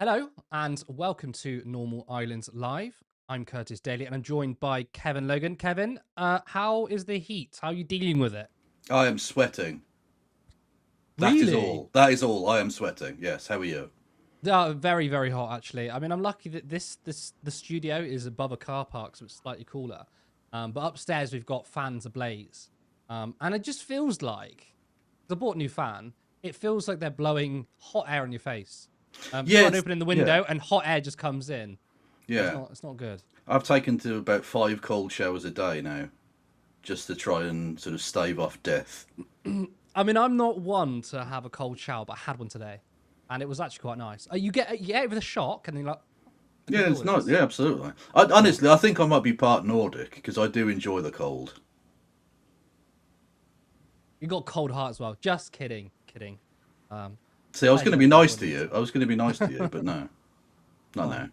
Hello and welcome to Normal Islands Live. I'm Curtis Daly and I'm joined by Kevin Logan. Kevin, how is the heat? How are you dealing with it? I am sweating. That is Really? all. That is all. I am sweating. Yes. How are you? Very, very hot actually. I mean, I'm lucky that the studio is above a car park, so it's slightly cooler. But upstairs we've got fans ablaze, and it just feels like 'cause I bought a new fan. It feels like they're blowing hot air in your face. You try and Yes. open the Yeah. window and hot air just comes in. It's Yeah. not. It's not good. I've taken to about 5 cold showers a day now, just to try and sort of stave off death. I mean, I'm not one to have a cold shower, but I had one today, and it was actually quite nice. You get it with a shock, and then you're like, I can Yeah, deal it's with nice. this. Yeah, absolutely. Honestly, I think I might be part Nordic because I do enjoy the cold. You got cold heart as well. Just kidding, kidding. Um, See, I was going to pleasure be for nice joining to us. you. I was going to be nice to you, but no, not now.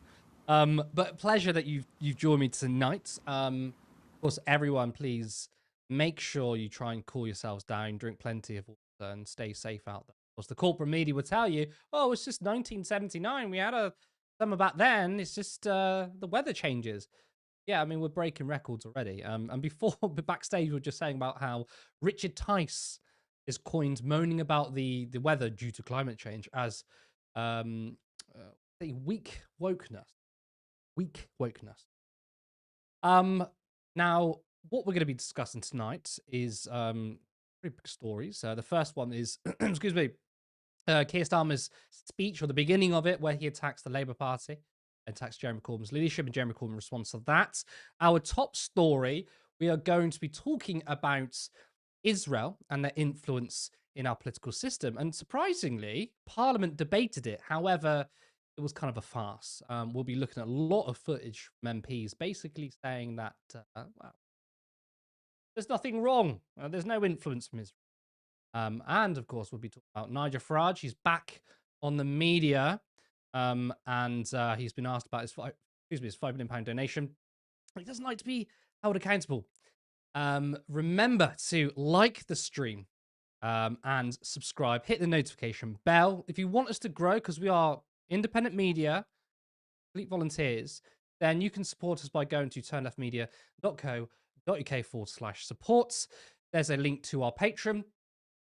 Fine. But pleasure that you've joined me tonight. Of course, everyone, please make sure you try and cool yourselves down, drink plenty of water, and stay safe out there. Of course, the corporate media will tell you, "Oh, it's just 1979. We had a summer back then. It's just the weather changes." Yeah, I mean, we're breaking records already. And before, backstage, we were just saying about how Richard Tice is coined moaning about the weather due to climate change as um, the weak wokeness. Weak wokeness. Um, Now, what we're going to be discussing tonight is three big stories. The first one is, excuse me, Keir Starmer's speech, or the beginning of it, where he attacks the Labour Party, attacks Jeremy Corbyn's leadership, and Jeremy Corbyn responds to that. Our top story, we are going to be talking about Israel and their influence in our political system. And surprisingly, Parliament debated it. However, it was kind of a farce. We'll be looking at a lot of footage from MPs basically saying that, well, there's nothing wrong. There's no influence from Israel. And of course, we'll be talking about Nigel Farage. He's back on the media, and he's been asked about his £5 million donation. He doesn't like to be held accountable. Remember to like the stream and subscribe. Hit the notification bell if you want us to grow, because we are independent media, complete volunteers. Then you can support us by going to turnleftmedia.co.uk/supports. There's a link to our Patreon,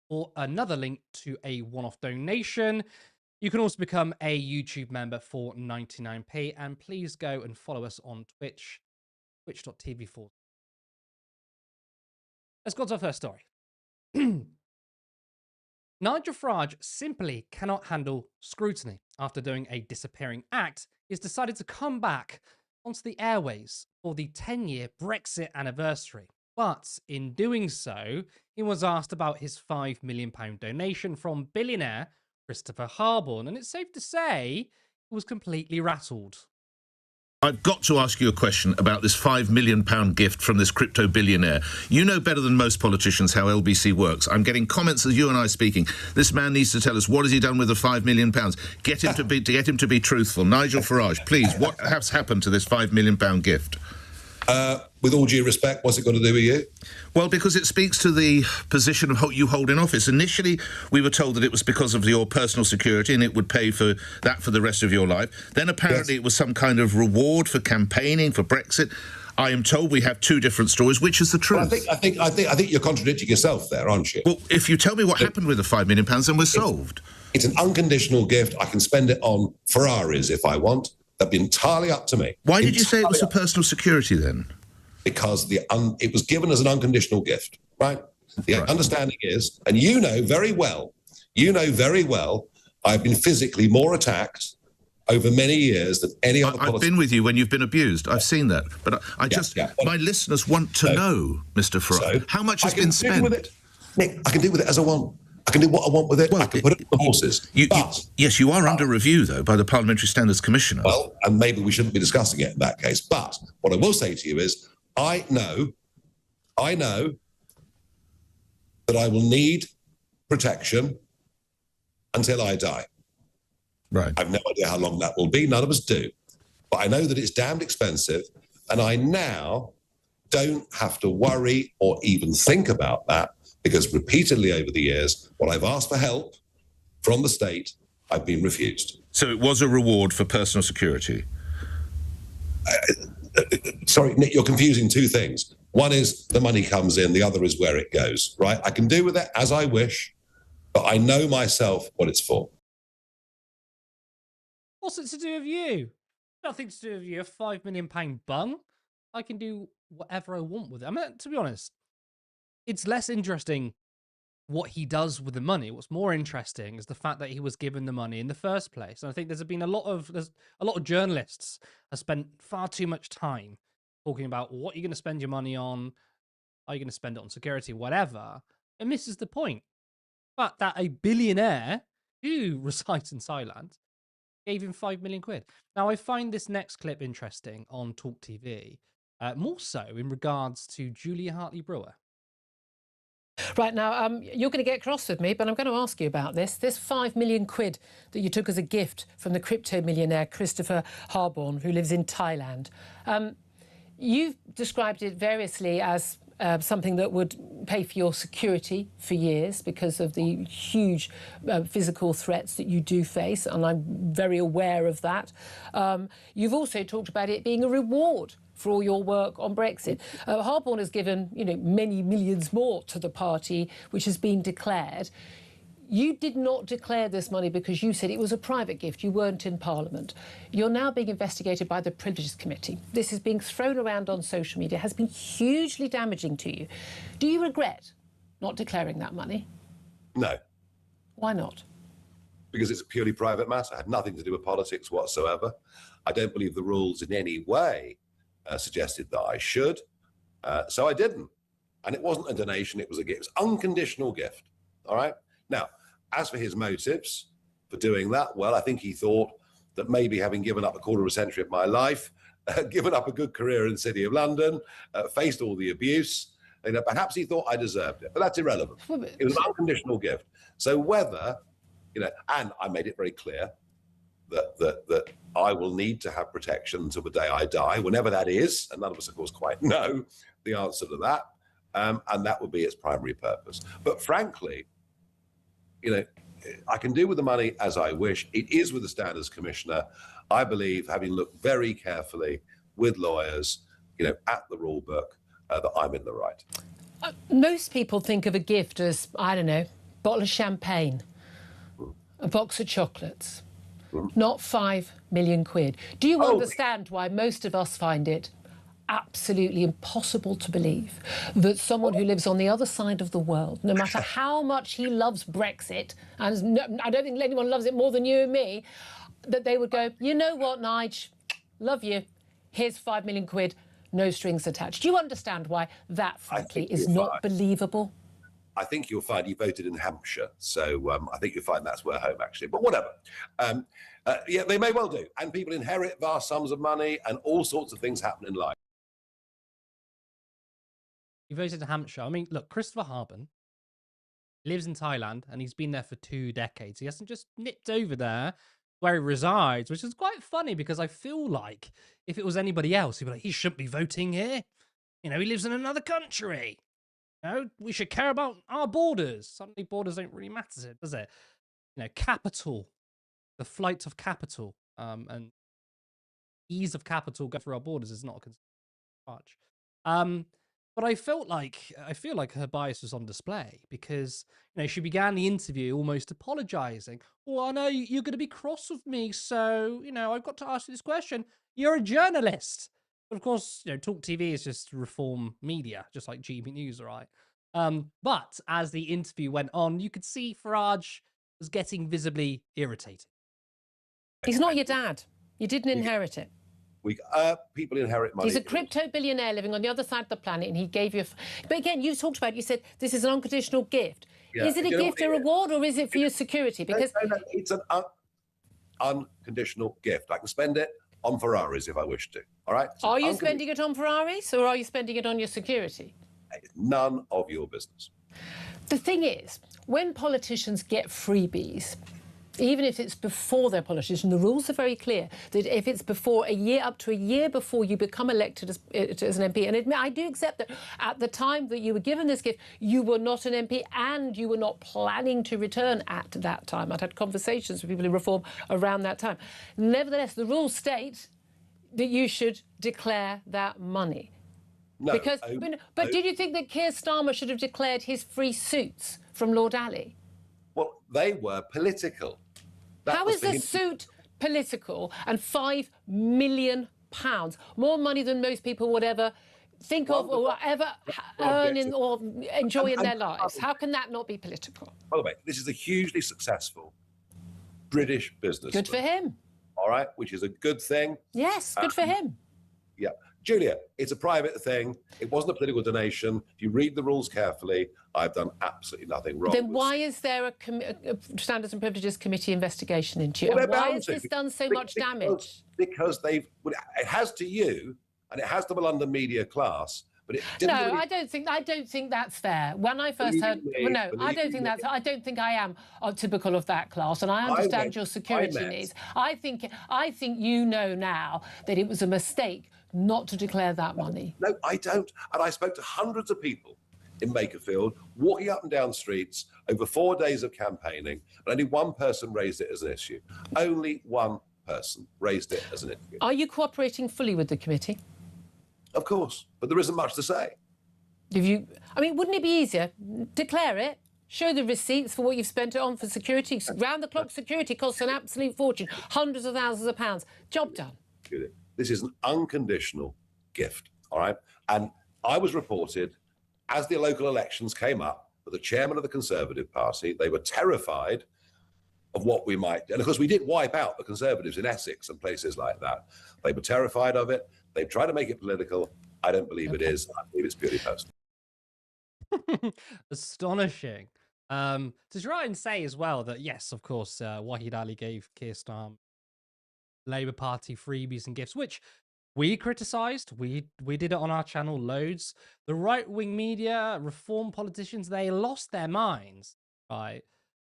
or another link to a one-off donation. You can also become a YouTube member for 99p. And please go and follow us on Twitch, twitch.tv. Let's go to our first story. Nigel Farage simply cannot handle scrutiny. After doing a disappearing act, he's decided to come back onto the airways for the 10-year Brexit anniversary. But in doing so, he was asked about his £5 million donation from billionaire Christopher Harborne, and it's safe to say he was completely rattled. I've got to ask you a question about this £5 million gift from this crypto billionaire. You know better than most politicians how LBC works. I'm getting comments as you and I speaking. This man needs to tell us what has he done with the £5 million. Get him to be truthful. Nigel Farage, please. What has happened to this £5 million gift? With all due respect, what's it got to do with you? Well, because it speaks to the position you hold in office. Initially, we were told that it was because of your personal security and it would pay for that for the rest of your life. Then apparently It was some kind of reward for campaigning for Brexit. I am told we have two different stories. Which is the truth? Well, I think you're contradicting yourself there, aren't you? Well, if you tell me what happened with the £5 million, then we're solved. It's an unconditional gift. I can spend it on Ferraris if I want. That'd be entirely up to me. Why did you say it was for personal security then? Because it was given as an unconditional gift, right? The understanding is, and you know very well, I've been physically more attacked over many years than any other politician. I've been with you when you've been abused. I've seen that. But my listeners want to know, Mr. Farage, how much has been spent? Nick, I can do with it as I want. I can do what I want with it. Well, I can put it on the horses. Yes, you are under review, though, by the Parliamentary Standards Commissioner. Well, and maybe we shouldn't be discussing it in that case. But what I will say to you is, I know that I will need protection until I die. Right. I've no idea how long that will be. None of us do. But I know that it's damned expensive. And I now don't have to worry or even think about that, because repeatedly over the years, when I've asked for help from the state, I've been refused. So it was a reward for personal security? Sorry, Nick, you're confusing two things. One is the money comes in, the other is where it goes, right? I can do with it as I wish, but I know myself what it's for. What's it to do with you? Nothing to do with you. A £5 million bung. I can do whatever I want with it. I mean, to be honest, it's less interesting what he does with the money. What's more interesting is the fact that he was given the money in the first place. And I think there's a lot of journalists have spent far too much time talking about what you're going to spend your money on. Are you going to spend it on security, whatever? It misses the point. But that a billionaire who resides in Thailand gave him £5 million. Now, I find this next clip interesting on Talk TV, more so in regards to Julia Hartley-Brewer. Right, now, you're going to get cross with me, but I'm going to ask you about this. This £5 million that you took as a gift from the crypto millionaire Christopher Harborn, who lives in Thailand. You've described it variously as something that would pay for your security for years because of the huge physical threats that you do face, and I'm very aware of that. You've also talked about it being a reward for all your work on Brexit. Harborn has given, many millions more to the party, which has been declared. You did not declare this money because you said it was a private gift. You weren't in Parliament. You're now being investigated by the Privileges Committee. This is being thrown around on social media, has been hugely damaging to you. Do you regret not declaring that money? No. Why not? Because it's a purely private matter. It had nothing to do with politics whatsoever. I don't believe the rules in any way suggested that I should. So I didn't. And it wasn't a donation, it was a gift. It was unconditional gift. All right? Now, as for his motives for doing that, well, I think he thought that maybe having given up a quarter of a century of my life, given up a good career in the City of London, faced all the abuse, perhaps he thought I deserved it. But that's irrelevant. It was an unconditional gift. So whether, and I made it very clear that I will need to have protection until the day I die, whenever that is, and none of us, of course, quite know the answer to that, and that would be its primary purpose. But frankly, I can do with the money as I wish. It is with the Standards Commissioner. I believe, having looked very carefully with lawyers, at the rule book, that I'm in the right. Most people think of a gift as, I don't know, a bottle of champagne, a box of chocolates, not £5 million. Do you understand why most of us find it absolutely impossible to believe that someone who lives on the other side of the world, no matter how much he loves Brexit, and I don't think anyone loves it more than you and me, that they would go, you know what, Nige, love you, here's £5 million, no strings attached. Do you understand why that, frankly, is not believable? I think you'll find he voted in Hampshire, so I think you'll find that's where home, actually. But whatever. Yeah, they may well do. And people inherit vast sums of money, and all sorts of things happen in life. He voted in Hampshire. I mean, look, Christopher Harborn lives in Thailand, and he's been there for 2 decades. He hasn't just nipped over there where he resides, which is quite funny because I feel like if it was anybody else, he'd be like, he shouldn't be voting here. He lives in another country. We should care about our borders. Suddenly borders don't really matter, does it? Capital, the flight of capital, and ease of capital go through our borders is not a concern much. But I feel like her bias was on display because, she began the interview almost apologizing. Well, I know you're going to be cross with me, so, I've got to ask you this question. You're a journalist. But of course, Talk TV is just reform media, just like GB News, right? But as the interview went on, you could see Farage was getting visibly irritated. He's not your dad. You didn't inherit it. People inherit money. He's a crypto billionaire living on the other side of the planet, and he gave you... But again, you talked about, you said this is an unconditional gift. Yeah. Is it a gift, a reward, or is it for your security? Because no, it's an unconditional gift. I can spend it on Ferraris if I wish to, all right? Are you spending it on Ferraris, or are you spending it on your security? None of your business. The thing is, when politicians get freebies, Even if it's before they're politician, the rules are very clear that if it's before a year, up to a year before you become elected as an MP, and I do accept that at the time that you were given this gift, you were not an MP and you were not planning to return at that time. I'd had conversations with people in Reform around that time. Nevertheless, the rules state that you should declare that money. No, because, but did you think that Keir Starmer should have declared his free suits from Lord Daly? Well, they were political. How is the him. suit political and £5 million, more money than most people would ever think of or ever earn in or enjoy in their lives? How can that not be political? By the way, this is a hugely successful British business. Good for him. All right, which is a good thing. Yes, good for him. Yeah. Julia, it's a private thing. It wasn't a political donation. If you read the rules carefully, I've done absolutely nothing wrong. Then why is there a Standards and Privileges Committee investigation into you? Well, and why has this done so much damage? Because it has to you, and it has to the London media class. But it didn't no, really... I don't think that's fair. When I first heard, I don't think I am typical of that class, and I understand your security needs. I think you know now that it was a mistake not to declare that money. No, I don't. And I spoke to hundreds of people in Makerfield, walking up and down streets over 4 days of campaigning, and only one person raised it as an issue. Only one person raised it as an issue. Are you cooperating fully with the committee? Of course, but there isn't much to say. Wouldn't it be easier? Declare it, show the receipts for what you've spent it on for security. Round-the-clock security costs an absolute fortune, hundreds of thousands of pounds. Job done. This is an unconditional gift, all right? And I was reported, as the local elections came up, for the chairman of the Conservative Party, they were terrified of what we might do. And of course, we did wipe out the Conservatives in Essex and places like that. They were terrified of it. They tried to make it political. I don't believe it is. I believe it's purely personal. Astonishing. To try and say as well that, yes, of course, Wahid Ali gave Keir Starmer Labour Party freebies and gifts, which we criticised. We did it on our channel loads. The right-wing media, Reform politicians, they lost their minds, right?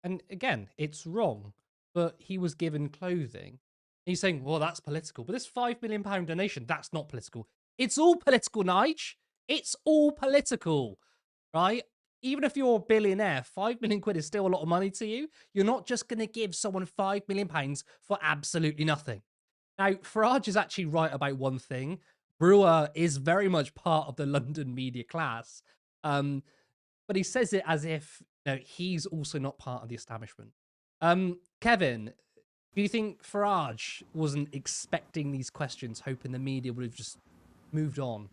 And again, it's wrong, but he was given clothing. He's saying, well, that's political. But this £5 million donation, that's not political. It's all political, Nige. It's all political, right? Even if you're a billionaire, £5 million is still a lot of money to you. You're not just going to give someone £5 million for absolutely nothing. Now, Farage is actually right about one thing. Brewer is very much part of the London media class. But he says it as if he's also not part of the establishment. Kevin, do you think Farage wasn't expecting these questions, hoping the media would have just moved on?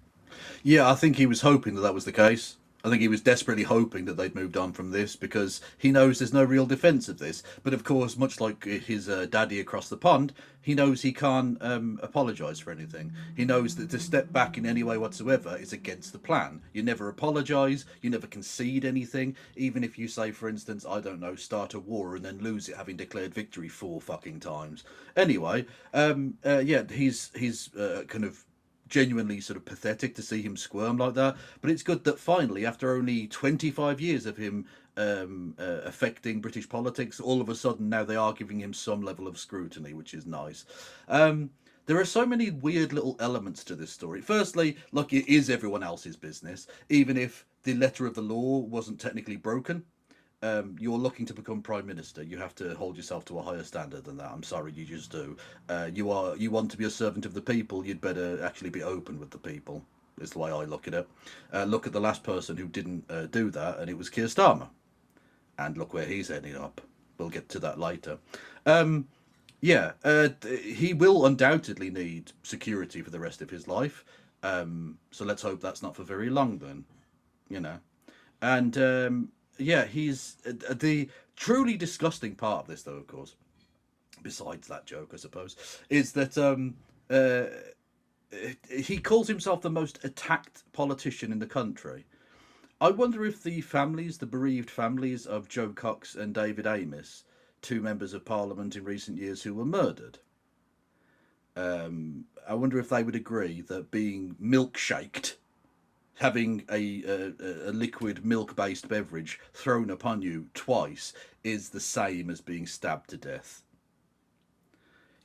Yeah, I think he was hoping that was the case. I think he was desperately hoping that they'd moved on from this because he knows there's no real defence of this. But of course, much like his daddy across the pond, he knows he can't apologise for anything. He knows that to step back in any way whatsoever is against the plan. You never apologise, you never concede anything, even if you say, for instance, I don't know, start a war and then lose it having declared victory 4 fucking times. Anyway, yeah, he's kind of genuinely sort of pathetic to see him squirm like that, but it's good that finally, after only 25 years of him affecting British politics, all of a sudden now they are giving him some level of scrutiny, which is nice. There are so many weird little elements to this story. Firstly, look, it is everyone else's business, even if the letter of the law wasn't technically broken. You're looking to become Prime Minister. You have to hold yourself to a higher standard than that. I'm sorry, you just do. You want to be a servant of the people, you'd better actually be open with the people, is the way I look at it. Look at the last person who didn't do that, and it was Keir Starmer. And look where he's ending up. We'll get to that later. Yeah, he will undoubtedly need security for the rest of his life. So let's hope that's not for very long then, And... yeah, he's the truly disgusting part of this, though, of course, besides that joke, I suppose, is that he calls himself the most attacked politician in the country. I wonder if the bereaved families of Joe Cox and David Amess, 2 members of Parliament in recent years who were murdered, I wonder if they would agree that being milkshaked having a liquid milk-based beverage thrown upon you twice is the same as being stabbed to death.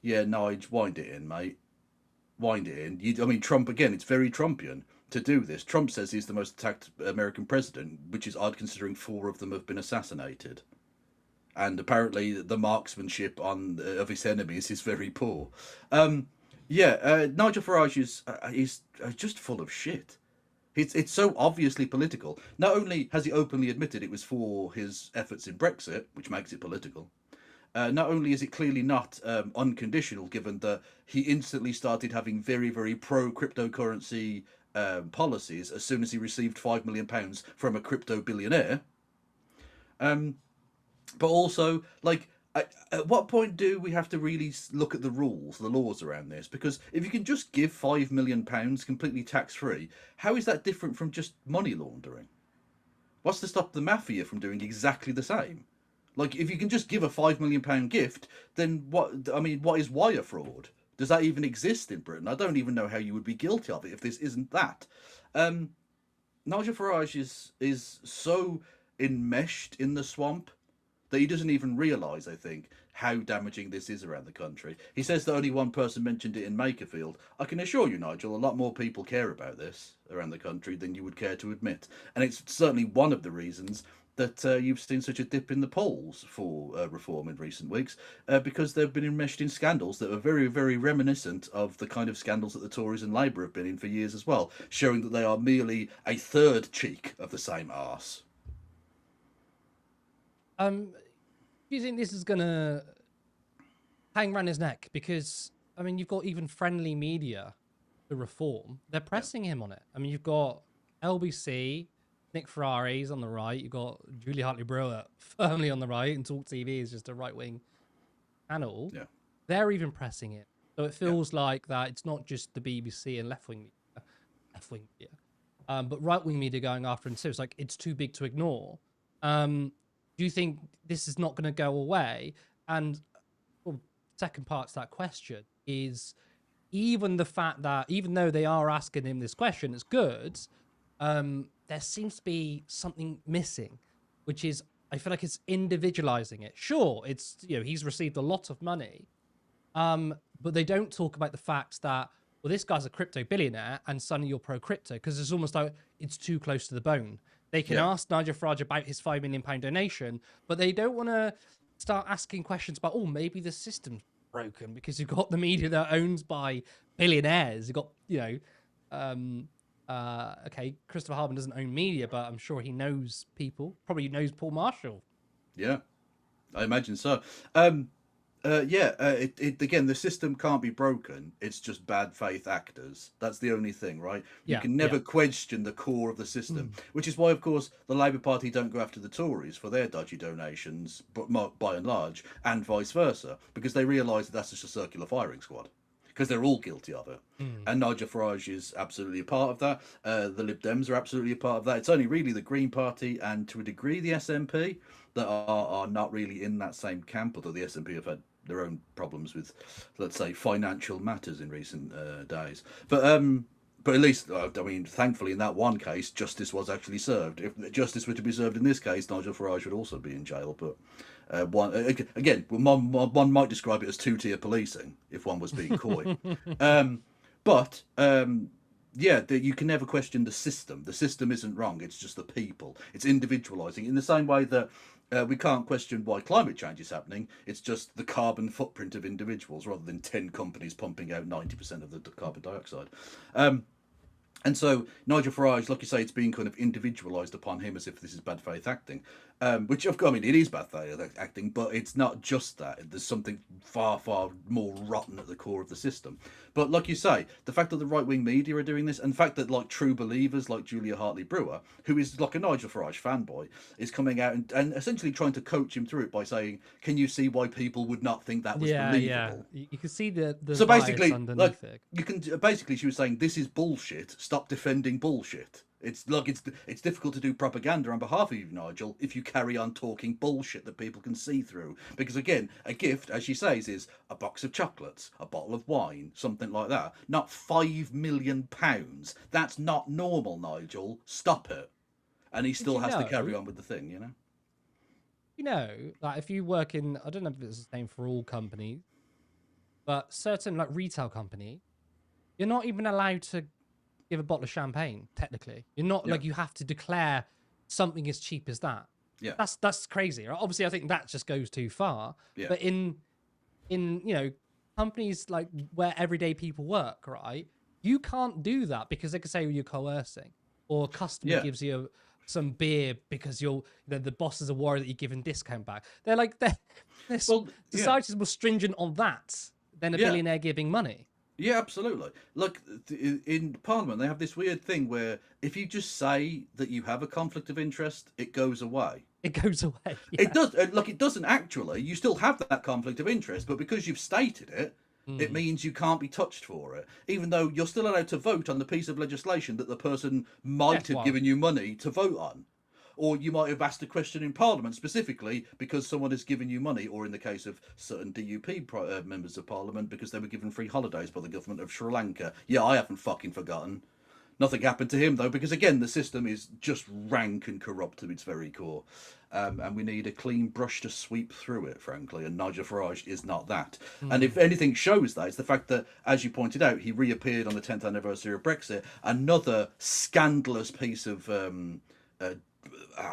Yeah, Nige, wind it in, mate. Wind it in. I mean, Trump, again, it's very Trumpian to do this. Trump says he's the most attacked American president, which is odd considering 4 of them have been assassinated. And apparently the marksmanship of his enemies is very poor. Nigel Farage is just full of shit. It's so obviously political. Not only has he openly admitted it was for his efforts in Brexit, which makes it political, not only is it clearly not unconditional, given that he instantly started having very, very pro-cryptocurrency policies as soon as he received £5 million from a crypto billionaire. But also, like, at what point do we have to really look at the rules, the laws around this? Because if you can just give £5 million completely tax-free, how is that different from just money laundering? What's to stop the mafia from doing exactly the same? Like, if you can just give a £5 million gift, then what is wire fraud? Does that even exist in Britain? I don't even know how you would be guilty of it if this isn't that. Nigel Farage is so enmeshed in the swamp that he doesn't even realise, I think, how damaging this is around the country. He says that only one person mentioned it in Makerfield. I can assure you, Nigel, a lot more people care about this around the country than you would care to admit. And it's certainly one of the reasons that you've seen such a dip in the polls for reform in recent weeks, because they've been enmeshed in scandals that are very, very reminiscent of the kind of scandals that the Tories and Labour have been in for years as well, showing that they are merely a third cheek of the same arse. Do you think this is gonna hang around his neck? Because I mean, you've got even friendly media to reform. They're pressing him on it. I mean, you've got LBC, Nick Ferrari's on the right. You've got Julie Hartley-Brewer firmly on the right, and Talk TV is just a right-wing channel. Yeah, they're even pressing it. So it feels like that it's not just the BBC and left-wing media, but right-wing media going after him too. It's like it's too big to ignore. Do you think this is not going to go away? And well, second part to that question is, even the fact that even though they are asking him this question, it's good, there seems to be something missing, which is, I feel like it's individualizing it. Sure, it's, you know, he's received a lot of money, but they don't talk about the fact that, well, this guy's a crypto billionaire and suddenly you're pro crypto, because it's almost like it's too close to the bone. They can ask Nigel Farage about his £5 million donation, but they don't want to start asking questions about, oh, maybe the system's broken because you've got the media that are owned by billionaires. You've got, you know, okay, Christopher Harbin doesn't own media, but I'm sure he knows people. Probably knows Paul Marshall. Yeah, I imagine so. Again, the system can't be broken. It's just bad faith actors. That's the only thing, right? You can never question the core of the system, which is why, of course, the Labour Party don't go after the Tories for their dodgy donations, but by and large, and vice versa, because they realise that that's just a circular firing squad, because they're all guilty of it. And Nigel Farage is absolutely a part of that. The Lib Dems are absolutely a part of that. It's only really the Green Party and, to a degree, the SNP that are not really in that same camp, although the SNP have had their own problems with, let's say, financial matters in recent days. But at least, I mean, thankfully, in that one case, justice was actually served. If justice were to be served in this case, Nigel Farage would also be in jail. But one might describe it as two-tier policing if one was being coy. You can never question the system. The system isn't wrong. It's just the people. It's individualizing in the same way that we can't question why climate change is happening. It's just the carbon footprint of individuals rather than 10 companies pumping out 90% of the carbon dioxide. And so Nigel Farage, like you say, it's being kind of individualised upon him as if this is bad faith acting, which, I mean, it is bad faith acting, but it's not just that. There's something far, far more rotten at the core of the system. But like you say, the fact that the right-wing media are doing this, and the fact that, like, true believers like Julia Hartley-Brewer, who is like a Nigel Farage fanboy, is coming out and essentially trying to coach him through it by saying, can you see why people would not think that was believable? Yeah, you can see the so basically, underneath it. You can basically, she was saying, this is bullshit. Stop defending bullshit. It's look, it's difficult to do propaganda on behalf of you, Nigel, if you carry on talking bullshit that people can see through. Because again, a gift, as she says, is a box of chocolates, a bottle of wine, something like that. Not £5 million. That's not normal, Nigel. Stop it. And he still has to carry on with the thing, you know. You know, like if you work in, I don't know if it's the same for all companies, but certain like retail company, you're not even allowed to give a bottle of champagne. Technically, you're not like, you have to declare something as cheap as that. Yeah, that's crazy. Right? Obviously, I think that just goes too far. Yeah. But in you know, companies like where everyday people work, right? You can't do that because they could say you're coercing, or a customer gives you some beer because the bosses are worried that you're giving discount back. They're like, society's more stringent on that than a billionaire giving money. Yeah, absolutely. Look, in Parliament, they have this weird thing where if you just say that you have a conflict of interest, it goes away. It goes away. Yeah. It does. Look, it doesn't actually. You still have that conflict of interest, but because you've stated it, it means you can't be touched for it, even though you're still allowed to vote on the piece of legislation that the person might have given you money to vote on. Or you might have asked a question in Parliament specifically because someone has given you money, or in the case of certain DUP members of Parliament, because they were given free holidays by the government of Sri Lanka. Yeah, I haven't fucking forgotten. Nothing happened to him, though, because, again, the system is just rank and corrupt to its very core. And we need a clean brush to sweep through it, frankly, and Nigel Farage is not that. And if anything shows that, it's the fact that, as you pointed out, he reappeared on the 10th anniversary of Brexit, another scandalous piece of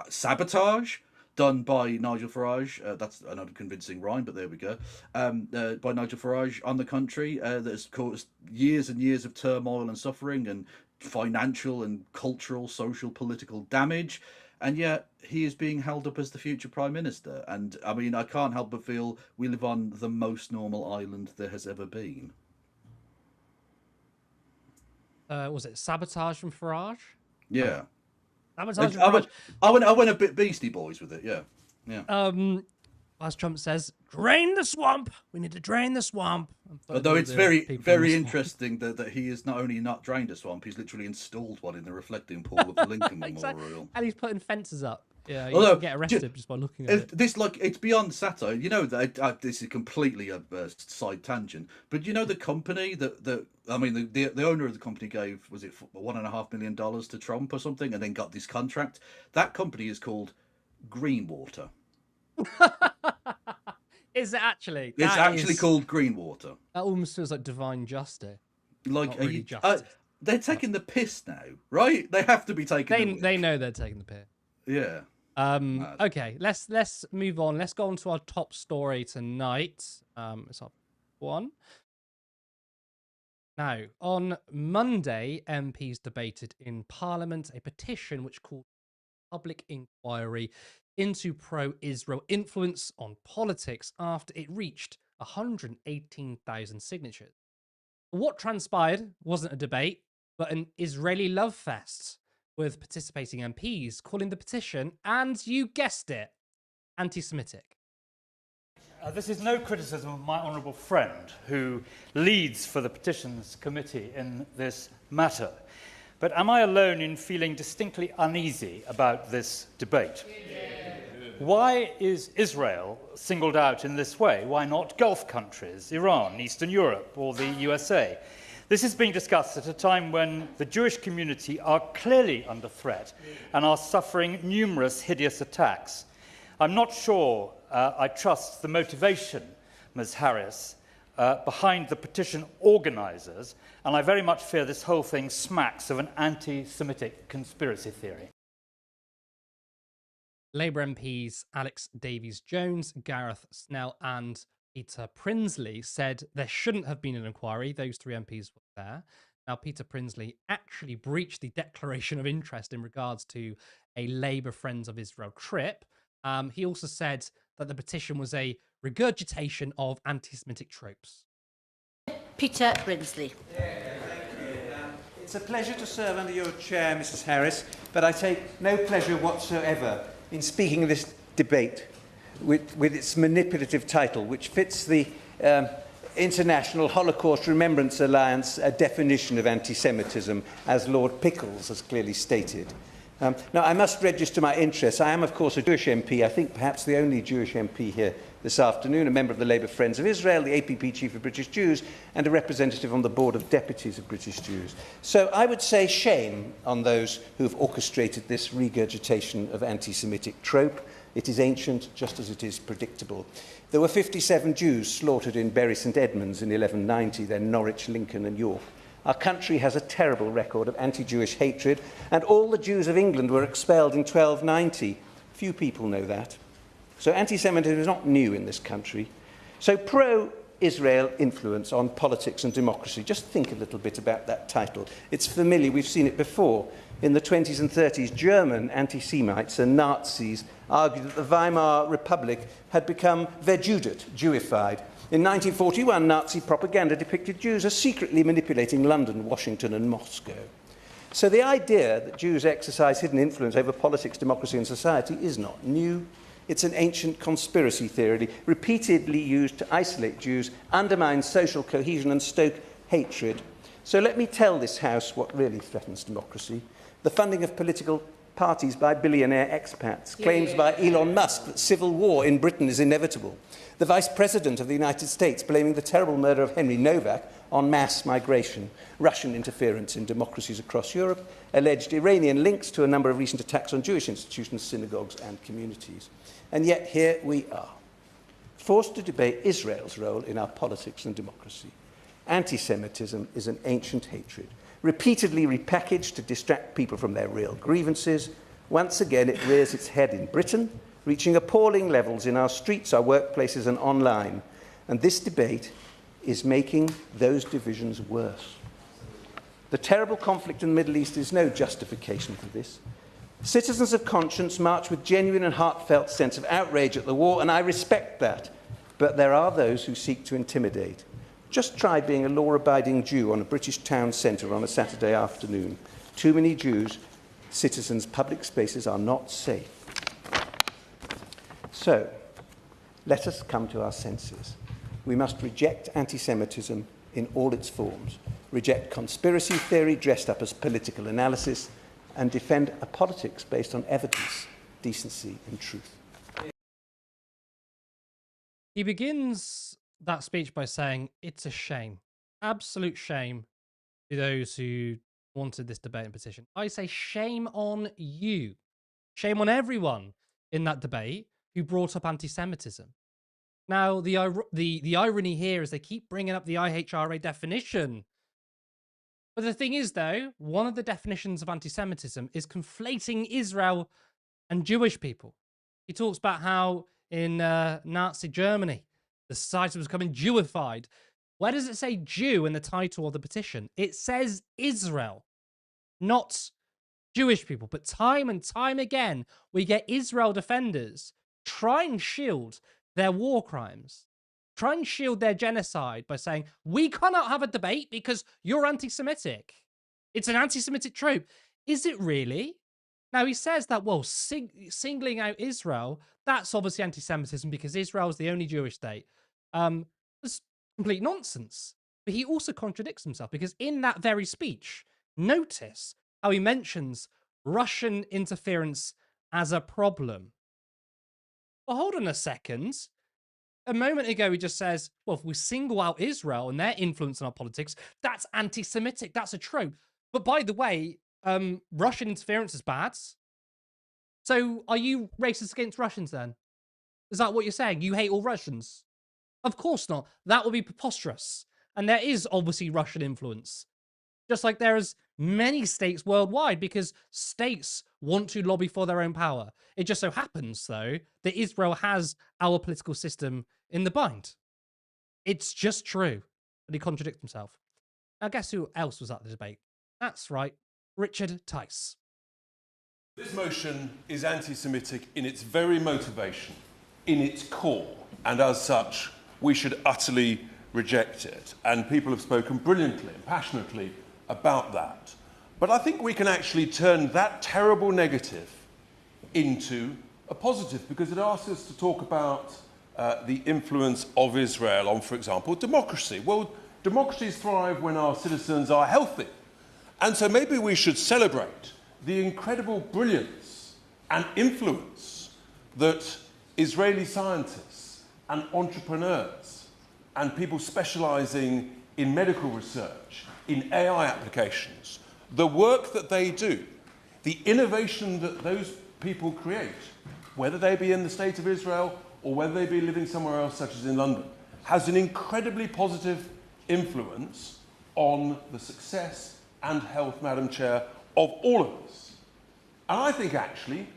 sabotage done by Nigel Farage. That's another convincing rhyme, but there we go. By Nigel Farage on the country that has caused years and years of turmoil and suffering and financial and cultural, social, political damage. And yet he is being held up as the future Prime Minister. And I mean, I can't help but feel we live on the most normal island there has ever been. Was it sabotage from Farage? Yeah. Sabotage from Farage. I went a bit Beastie Boys with it, yeah. Yeah. As Trump says, drain the swamp. We need to drain the swamp. Although it's very interesting that he is not only not drained a swamp, he's literally installed one in the reflecting pool of the Lincoln Exactly. Memorial. And he's putting fences up. Yeah, you Although, can get arrested just by looking at it. This, like, it's beyond satire. You know, that this is completely a side tangent. But you know the company that I mean, the owner of the company gave, was it $1.5 million to Trump or something, and then got this contract? That company is called Greenwater. Is it actually? It's actually called Greenwater. That almost feels like divine justice. Like, really justice. They're taking the piss now, right? They have to be taking. They know they're taking the piss. Yeah. Okay, let's move on. Let's go on to our top story tonight. It's up one. Now, on Monday, MPs debated in Parliament a petition which called public inquiry into pro-Israel influence on politics after it reached 118,000 signatures. What transpired wasn't a debate, but an Israeli love fest, with participating MPs calling the petition, and you guessed it, anti-Semitic. This is no criticism of my honourable friend who leads for the Petitions Committee in this matter. But am I alone in feeling distinctly uneasy about this debate? Why is Israel singled out in this way? Why not Gulf countries, Iran, Eastern Europe, or the USA? This is being discussed at a time when the Jewish community are clearly under threat and are suffering numerous hideous attacks. I'm not sure I trust the motivation, Ms. Harris, behind the petition organisers, and I very much fear this whole thing smacks of an anti-Semitic conspiracy theory. Labour MPs Alex Davies-Jones, Gareth Snell and Peter Prinsley said there shouldn't have been an inquiry. Those three MPs were there. Now, Peter Prinsley actually breached the declaration of interest in regards to a Labour Friends of Israel trip. He also said that the petition was a regurgitation of anti-Semitic tropes. Peter Prinsley. It's a pleasure to serve under your chair, Mrs. Harris, but I take no pleasure whatsoever in speaking of this debate with its manipulative title, which fits the International Holocaust Remembrance Alliance definition of anti-Semitism, as Lord Pickles has clearly stated. Now, I must register my interest. I am, of course, a Jewish MP, I think perhaps the only Jewish MP here this afternoon, a member of the Labour Friends of Israel, the APP Chief of British Jews, and a representative on the Board of Deputies of British Jews. So I would say shame on those who have orchestrated this regurgitation of anti-Semitic trope. It is ancient, just as it is predictable. There were 57 Jews slaughtered in Bury St Edmunds in 1190, then Norwich, Lincoln and York. Our country has a terrible record of anti-Jewish hatred, and all the Jews of England were expelled in 1290. Few people know that. So anti-Semitism is not new in this country. So pro-Israel influence on politics and democracy. Just think a little bit about that title. It's familiar, we've seen it before. In the 20s and 30s, German anti-Semites and Nazis argued that the Weimar Republic had become verjudet, Jewified. In 1941, Nazi propaganda depicted Jews as secretly manipulating London, Washington and Moscow. So the idea that Jews exercise hidden influence over politics, democracy and society is not new. It's an ancient conspiracy theory, repeatedly used to isolate Jews, undermine social cohesion and stoke hatred. So let me tell this House what really threatens democracy. The funding of political parties by billionaire expats, claims by Elon Musk that civil war in Britain is inevitable, the Vice President of the United States blaming the terrible murder of Henry Novak on mass migration, Russian interference in democracies across Europe, alleged Iranian links to a number of recent attacks on Jewish institutions, synagogues and communities. And yet here we are, forced to debate Israel's role in our politics and democracy. Anti-Semitism is an ancient hatred, repeatedly repackaged to distract people from their real grievances. Once again, it rears its head in Britain, reaching appalling levels in our streets, our workplaces and online. And this debate is making those divisions worse. The terrible conflict in the Middle East is no justification for this. Citizens of conscience march with genuine and heartfelt sense of outrage at the war, and I respect that. But there are those who seek to intimidate. Just try being a law-abiding Jew on a British town centre on a Saturday afternoon. Too many Jews, citizens' public spaces are not safe. So, let us come to our senses. We must reject anti-Semitism in all its forms, reject conspiracy theory dressed up as political analysis, and defend a politics based on evidence, decency and truth. He begins that speech by saying, it's a shame, absolute shame to those who wanted this debate and petition. I say shame on you. Shame on everyone in that debate who brought up anti-Semitism. Now, the irony here is they keep bringing up the IHRA definition. But the thing is, though, one of the definitions of anti-Semitism is conflating Israel and Jewish people. He talks about how in Nazi Germany, the society was becoming Jewified. Where does it say Jew in the title of the petition? It says Israel, not Jewish people. But time and time again, we get Israel defenders try and shield their war crimes, try and shield their genocide by saying, we cannot have a debate because you're anti-Semitic. It's an anti-Semitic trope. Is it really? Now, he says that, well, singling out Israel, that's obviously anti-Semitism because Israel is the only Jewish state. It's complete nonsense. But he also contradicts himself because in that very speech, notice how he mentions Russian interference as a problem. Well, hold on a second. A moment ago, he just says, well, if we single out Israel and their influence on our politics, that's anti-Semitic. That's a trope. But by the way, Russian interference is bad. So are you racist against Russians then? Is that what you're saying? You hate all Russians? Of course not. That would be preposterous. And there is obviously Russian influence. Just like there is many states worldwide because states want to lobby for their own power. It just so happens, though, that Israel has our political system in the bind. It's just true. But he contradicts himself. Now, guess who else was at the debate? That's right, Richard Tice. This motion is anti-Semitic in its very motivation, in its core, and as such, we should utterly reject it. And people have spoken brilliantly and passionately about that. But I think we can actually turn that terrible negative into a positive because it asks us to talk about the influence of Israel on, for example, democracy. Well, democracies thrive when our citizens are healthy. And so maybe we should celebrate the incredible brilliance and influence that Israeli scientists and entrepreneurs and people specialising in medical research, in AI applications, the work that they do, the innovation that those people create, whether they be in the State of Israel or whether they be living somewhere else, such as in London, has an incredibly positive influence on the success and health, Madam Chair, of all of us. And I think, actually,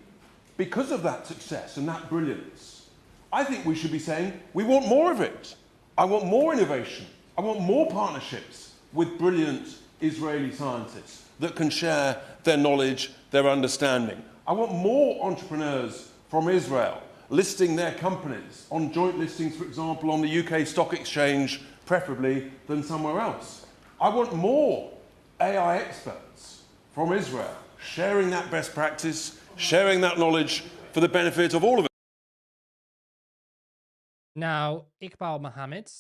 because of that success and that brilliance, I think we should be saying, we want more of it. I want more innovation. I want more partnerships with brilliant Israeli scientists that can share their knowledge, their understanding. I want more entrepreneurs from Israel listing their companies on joint listings, for example, on the UK Stock Exchange, preferably, than somewhere else. I want more AI experts from Israel sharing that best practice, sharing that knowledge for the benefit of all of us. Now, Iqbal Mohammed,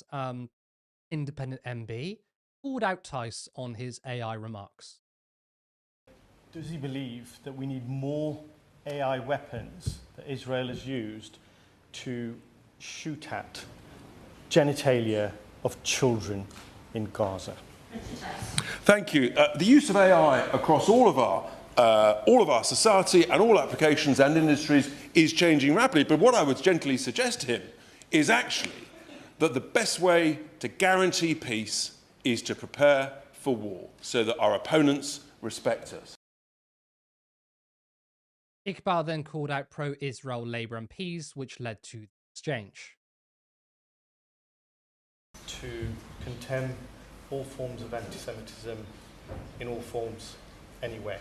independent MB, called out Tice on his AI remarks. Does he believe that we need more AI weapons that Israel has used to shoot at genitalia of children in Gaza? Thank you. The use of AI across all of our society and all applications and industries is changing rapidly. But what I would gently suggest to him is actually that the best way to guarantee peace is to prepare for war so that our opponents respect us. Iqbal then called out pro-Israel Labour MPs, which led to the exchange. To condemn all forms of anti-Semitism in all forms, anywhere.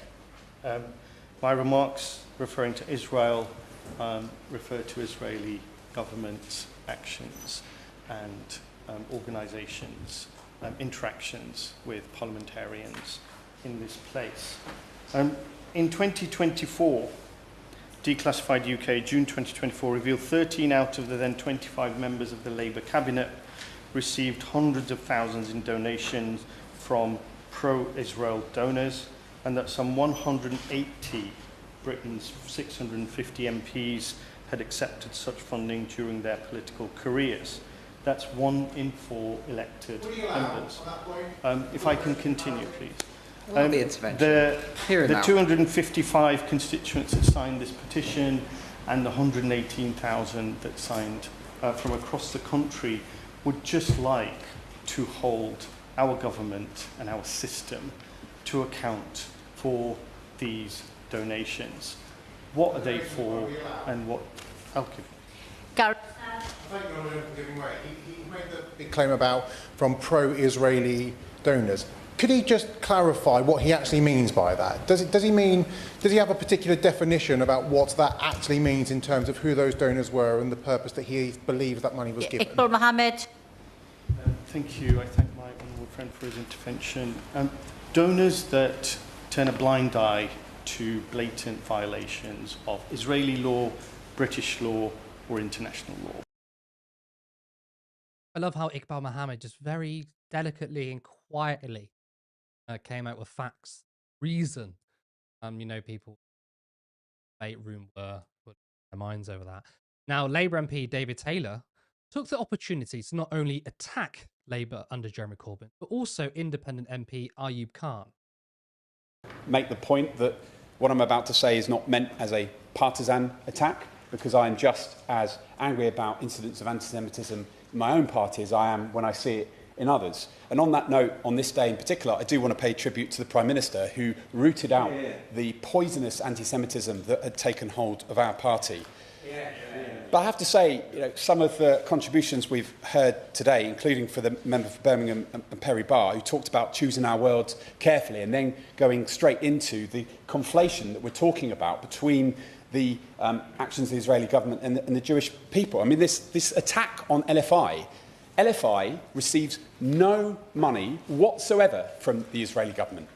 My remarks referring to Israel refer to Israeli government actions and organisations, interactions with parliamentarians in this place. In 2024, Declassified UK, June 2024, revealed 13 out of the then 25 members of the Labour cabinet received hundreds of thousands in donations from pro-Israel donors, and that some 180 Britain's 650 MPs had accepted such funding during their political careers. That's 1 in 4 elected members. If I can continue, please. The 255 constituents that signed this petition and the 118,000 that signed from across the country would just like to hold our government and our system to account for these donations. What are they for and what... I'll give you. Gareth. Thank you, Logan, for giving way. He made the big claim about from pro-Israeli donors. Could he just clarify what he actually means by that? Does he have a particular definition about what that actually means in terms of who those donors were and the purpose that he believes that money was given? Iqbal Mohammed. Thank you. I thank my honourable friend for his intervention. Donors that turn a blind eye to blatant violations of Israeli law, British law, or international law. I love how Iqbal Mohammed just very delicately and quietly came out with facts, reason. You know, people in the debate room were putting their minds over that. Now, Labour MP David Taylor took the opportunity to not only attack Labour under Jeremy Corbyn, but also independent MP Ayub Khan. Make the point that what I'm about to say is not meant as a partisan attack, because I am just as angry about incidents of anti-Semitism in my own party as I am when I see it in others. And on that note, on this day in particular, I do want to pay tribute to the Prime Minister, who rooted out the poisonous anti-Semitism that had taken hold of our party. But I have to say, you know, some of the contributions we've heard today, including for the member for Birmingham and Perry Barr, who talked about choosing our words carefully and then going straight into the conflation that we're talking about between the actions of the Israeli government and the Jewish people. I mean, this attack on LFI receives no money whatsoever from the Israeli government.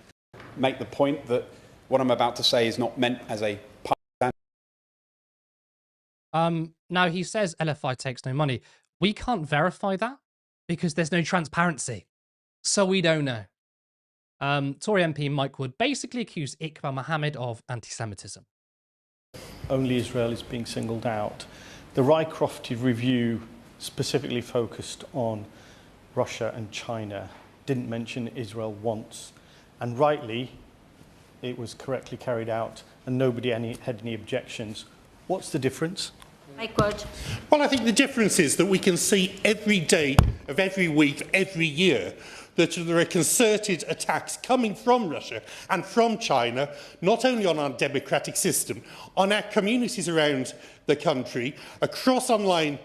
Make the point that what I'm about to say is not meant as a Now, he says LFI takes no money. We can't verify that because there's no transparency. So we don't know. Tory MP Mike Wood basically accused Iqbal Mohammed of anti-Semitism. Only Israel is being singled out. The Rycroft review specifically focused on Russia and China, didn't mention Israel once. And rightly, it was correctly carried out and nobody had any objections. What's the difference? Mike Wood. Well, I think the difference is that we can see every day of every week, every year, that there are concerted attacks coming from Russia and from China, not only on our democratic system, on our communities around the country, across online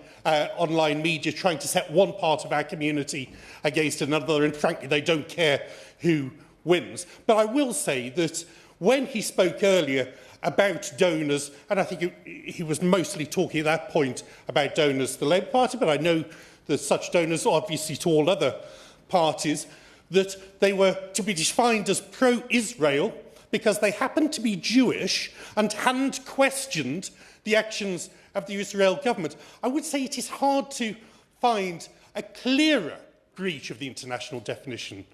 media, trying to set one part of our community against another, and frankly, they don't care who wins. But I will say that when he spoke earlier about donors, and I think he was mostly talking at that point about donors to the Labour Party, but I know that such donors, obviously to all other parties, that they were to be defined as pro-Israel because they happened to be Jewish and hadn't questioned the actions of the Israel government. I would say it is hard to find a clearer breach of the international definition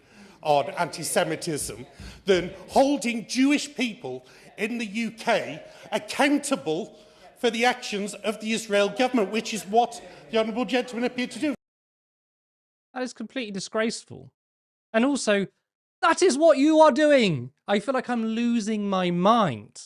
on anti-Semitism than holding Jewish people in the UK accountable for the actions of the Israel government, which is what the honourable gentleman appeared to do. That is completely disgraceful. And also, that is what you are doing. I feel like I'm losing my mind.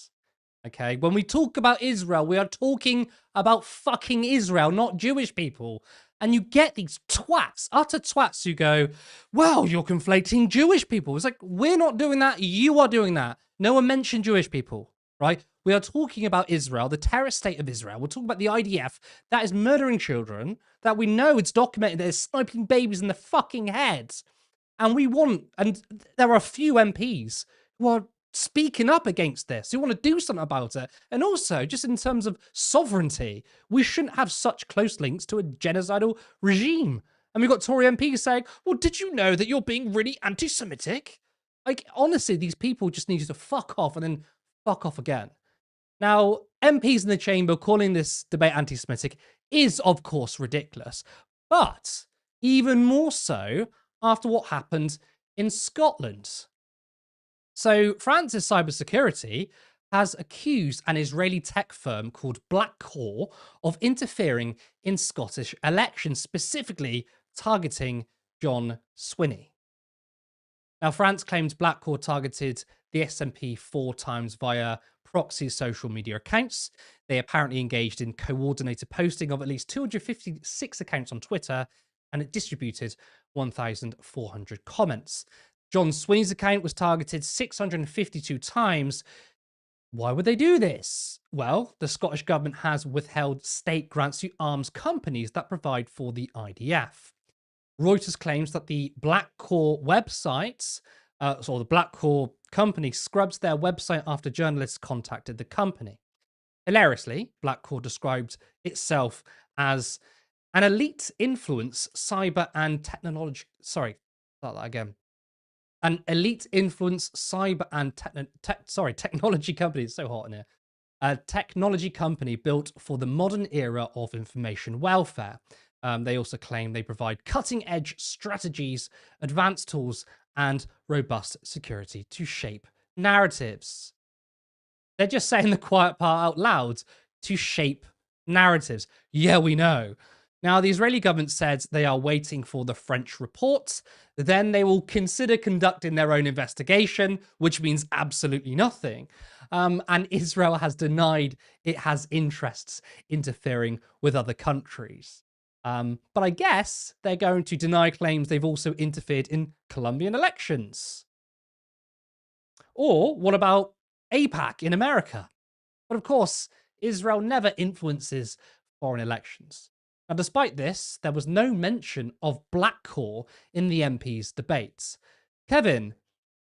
Okay, when we talk about Israel, we are talking about fucking Israel, not Jewish people. And you get these twats, utter twats who go, well, you're conflating Jewish people. It's like, we're not doing that. You are doing that. No one mentioned Jewish people, right? We are talking about Israel, the terrorist state of Israel. We're talking about the IDF that is murdering children, that we know it's documented, they're sniping babies in the fucking head. And there are a few MPs who are speaking up against this, who want to do something about it. And also, just in terms of sovereignty, we shouldn't have such close links to a genocidal regime. And we've got Tory MPs saying, well, did you know that you're being really anti-Semitic? Like, honestly, these people just need you to fuck off and then fuck off again. Now, MPs in the chamber calling this debate anti-Semitic is, of course, ridiculous. But even more so after what happened in Scotland. So France's cybersecurity has accused an Israeli tech firm called Blackcore of interfering in Scottish elections, specifically targeting John Swinney. Now, France claims Blackcore targeted the SNP 4 times via proxy social media accounts. They apparently engaged in coordinated posting of at least 256 accounts on Twitter, and it distributed 1,400 comments. John Swinney's account was targeted 652 times. Why would they do this? Well, the Scottish government has withheld state grants to arms companies that provide for the IDF. Reuters claims that the Blackcore website, or the Blackcore company, scrubs their website after journalists contacted the company. Hilariously, Blackcore described itself as an elite influence cyber and technology. Sorry, start that again. An elite influence cyber and technology company. It's so hot in here. A technology company built for the modern era of information welfare. They also claim they provide cutting-edge strategies, advanced tools, and robust security to shape narratives. They're just saying the quiet part out loud, to shape narratives. Yeah, we know. Now, the Israeli government said they are waiting for the French report. Then they will consider conducting their own investigation, which means absolutely nothing. And Israel has denied it has interests interfering with other countries. But I guess they're going to deny claims they've also interfered in Colombian elections. Or what about AIPAC in America? But of course, Israel never influences foreign elections. Now, despite this, there was no mention of Blackcore in the MPs' debates. Kevin,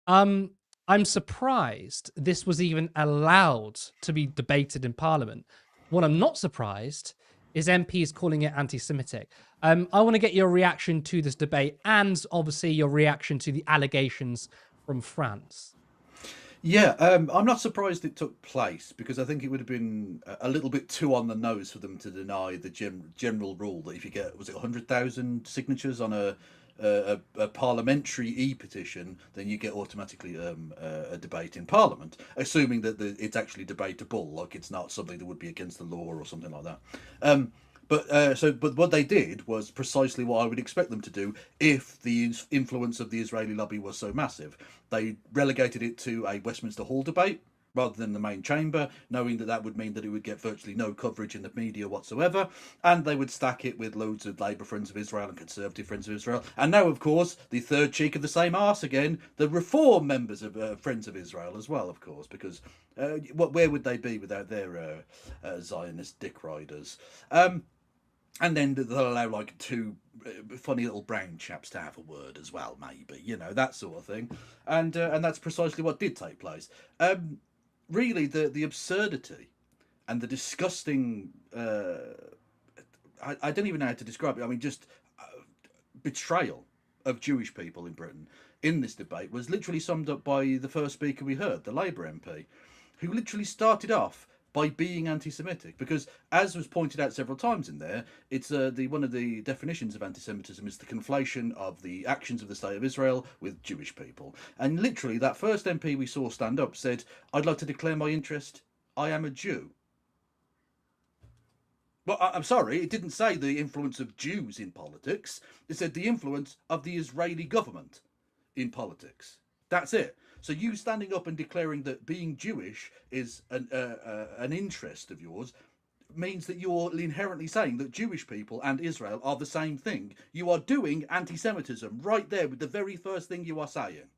I'm surprised this was even allowed to be debated in Parliament. What I'm not surprised is MPs calling it anti-Semitic. I want to get your reaction to this debate and obviously your reaction to the allegations from France. Yeah, I'm not surprised it took place because I think it would have been a little bit too on the nose for them to deny the general rule that if you get, was it 100,000 signatures on a parliamentary e-petition, then you get automatically a debate in Parliament, assuming that it's actually debatable, like it's not something that would be against the law or something like that. But what they did was precisely what I would expect them to do if the influence of the Israeli lobby was so massive. They relegated it to a Westminster Hall debate rather than the main chamber, knowing that that would mean that it would get virtually no coverage in the media whatsoever, and they would stack it with loads of Labour Friends of Israel and Conservative Friends of Israel, and now, of course, the third cheek of the same arse again, the Reform members of Friends of Israel as well, of course, because where would they be without their Zionist dick riders? And then they'll allow like two funny little brown chaps to have a word as well, maybe, that sort of thing, and that's precisely what did take place. Really, the absurdity and the disgusting, I don't even know how to describe it. I mean, just betrayal of Jewish people in Britain in this debate was literally summed up by the first speaker we heard, the Labour MP, who literally started off by being anti-Semitic, because, as was pointed out several times in there, it's one of the definitions of anti-Semitism is the conflation of the actions of the State of Israel with Jewish people. And literally, that first MP we saw stand up said, "I'd like to declare my interest. I am a Jew." Well, I'm sorry, it didn't say the influence of Jews in politics. It said the influence of the Israeli government in politics. That's it. So you standing up and declaring that being Jewish is an interest of yours means that you're inherently saying that Jewish people and Israel are the same thing. You are doing anti-Semitism right there with the very first thing you are saying.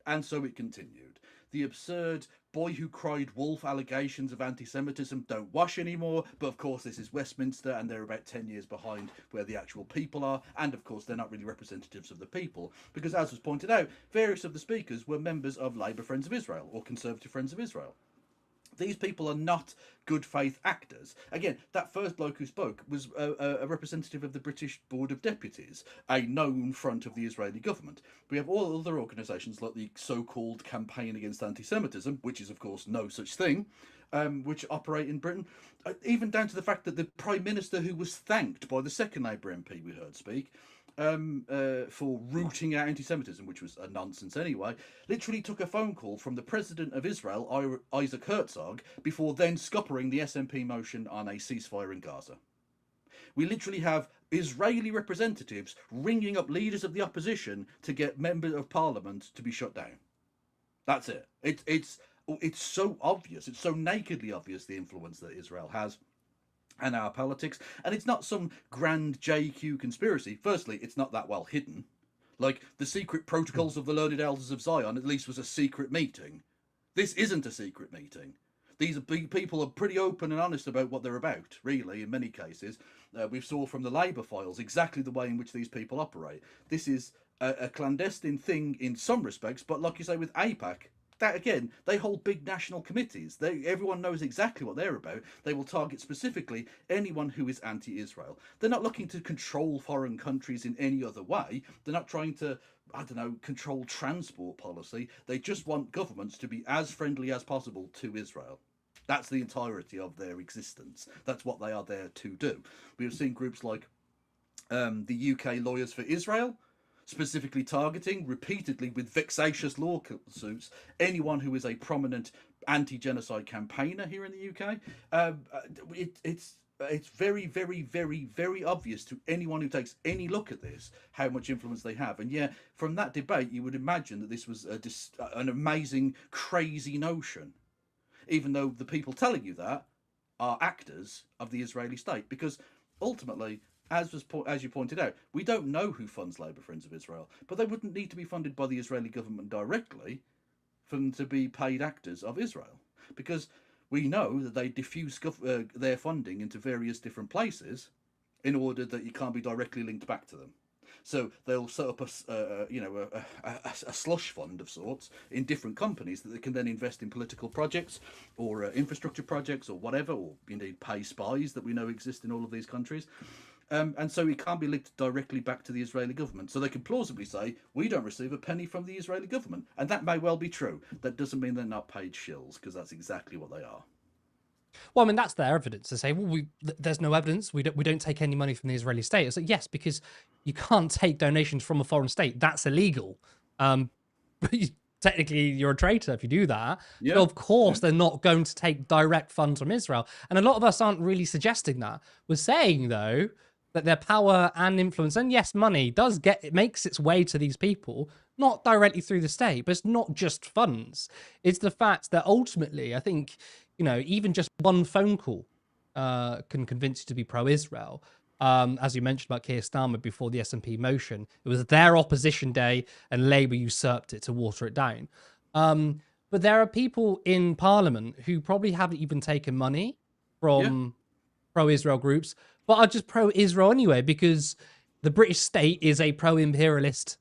And so it continued. The absurd boy who cried wolf allegations of anti-Semitism don't wash anymore, but of course this is Westminster and they're about 10 years behind where the actual people are, and of course they're not really representatives of the people, because as was pointed out, various of the speakers were members of Labour Friends of Israel or Conservative Friends of Israel. These people are not good faith actors. Again, that first bloke who spoke was a representative of the British Board of Deputies, a known front of the Israeli government. We have all other organisations like the so-called Campaign Against Anti-Semitism, which is of course no such thing, which operate in Britain, even down to the fact that the Prime Minister, who was thanked by the second Labour MP we heard speak, for rooting out anti-Semitism, which was a nonsense anyway, literally took a phone call from the President of Israel, Isaac Herzog, before then scuppering the SNP motion on a ceasefire in Gaza. We literally have Israeli representatives ringing up leaders of the opposition to get members of parliament to be shut down. That's it. It's so obvious. It's so nakedly obvious the influence that Israel has and our politics, and it's not some grand JQ conspiracy. Firstly, it's not that well hidden. Like the secret protocols of the learned elders of Zion at least was a secret meeting. This isn't a secret meeting. These people are pretty open and honest about what they're about, really, in many cases. We saw from the Labour files exactly the way in which these people operate. This is a clandestine thing in some respects, but like you say with AIPAC, that again, they hold big national committees. Everyone knows exactly what they're about. They will target specifically anyone who is anti-Israel. They're not looking to control foreign countries in any other way. They're not trying to, control transport policy. They just want governments to be as friendly as possible to Israel. That's the entirety of their existence. That's what they are there to do. We have seen groups like the UK Lawyers for Israel, specifically targeting repeatedly with vexatious lawsuits anyone who is a prominent anti-genocide campaigner here in the UK. It's very, very, very, very obvious to anyone who takes any look at this how much influence they have. And yeah, from that debate, you would imagine that this was an amazing, crazy notion, even though the people telling you that are actors of the Israeli state, because ultimately, as you pointed out, we don't know who funds Labour Friends of Israel, but they wouldn't need to be funded by the Israeli government directly for them to be paid actors of Israel, because we know that they diffuse their funding into various different places in order that you can't be directly linked back to them. So they'll set up a slush fund of sorts in different companies that they can then invest in political projects or infrastructure projects or whatever, or indeed pay spies that we know exist in all of these countries. And so it can't be linked directly back to the Israeli government. So they can plausibly say, we don't receive a penny from the Israeli government. And that may well be true. That doesn't mean they're not paid shills, because that's exactly what they are. Well, I mean, that's their evidence to say, well, there's no evidence. We don't take any money from the Israeli state. It's like, yes, because you can't take donations from a foreign state. That's illegal. But technically, you're a traitor if you do that. Yeah. So of course, they're not going to take direct funds from Israel. And a lot of us aren't really suggesting that. We're saying, though, that their power and influence, and yes, money it makes its way to these people, not directly through the state, but it's not just funds. It's the fact that ultimately, I think, even just one phone call can convince you to be pro-Israel. As you mentioned about Keir Starmer before the SNP motion, it was their opposition day and Labour usurped it to water it down. But there are people in Parliament who probably haven't even taken money from pro-Israel groups, but are just pro-Israel anyway, because the British state is a pro-imperialist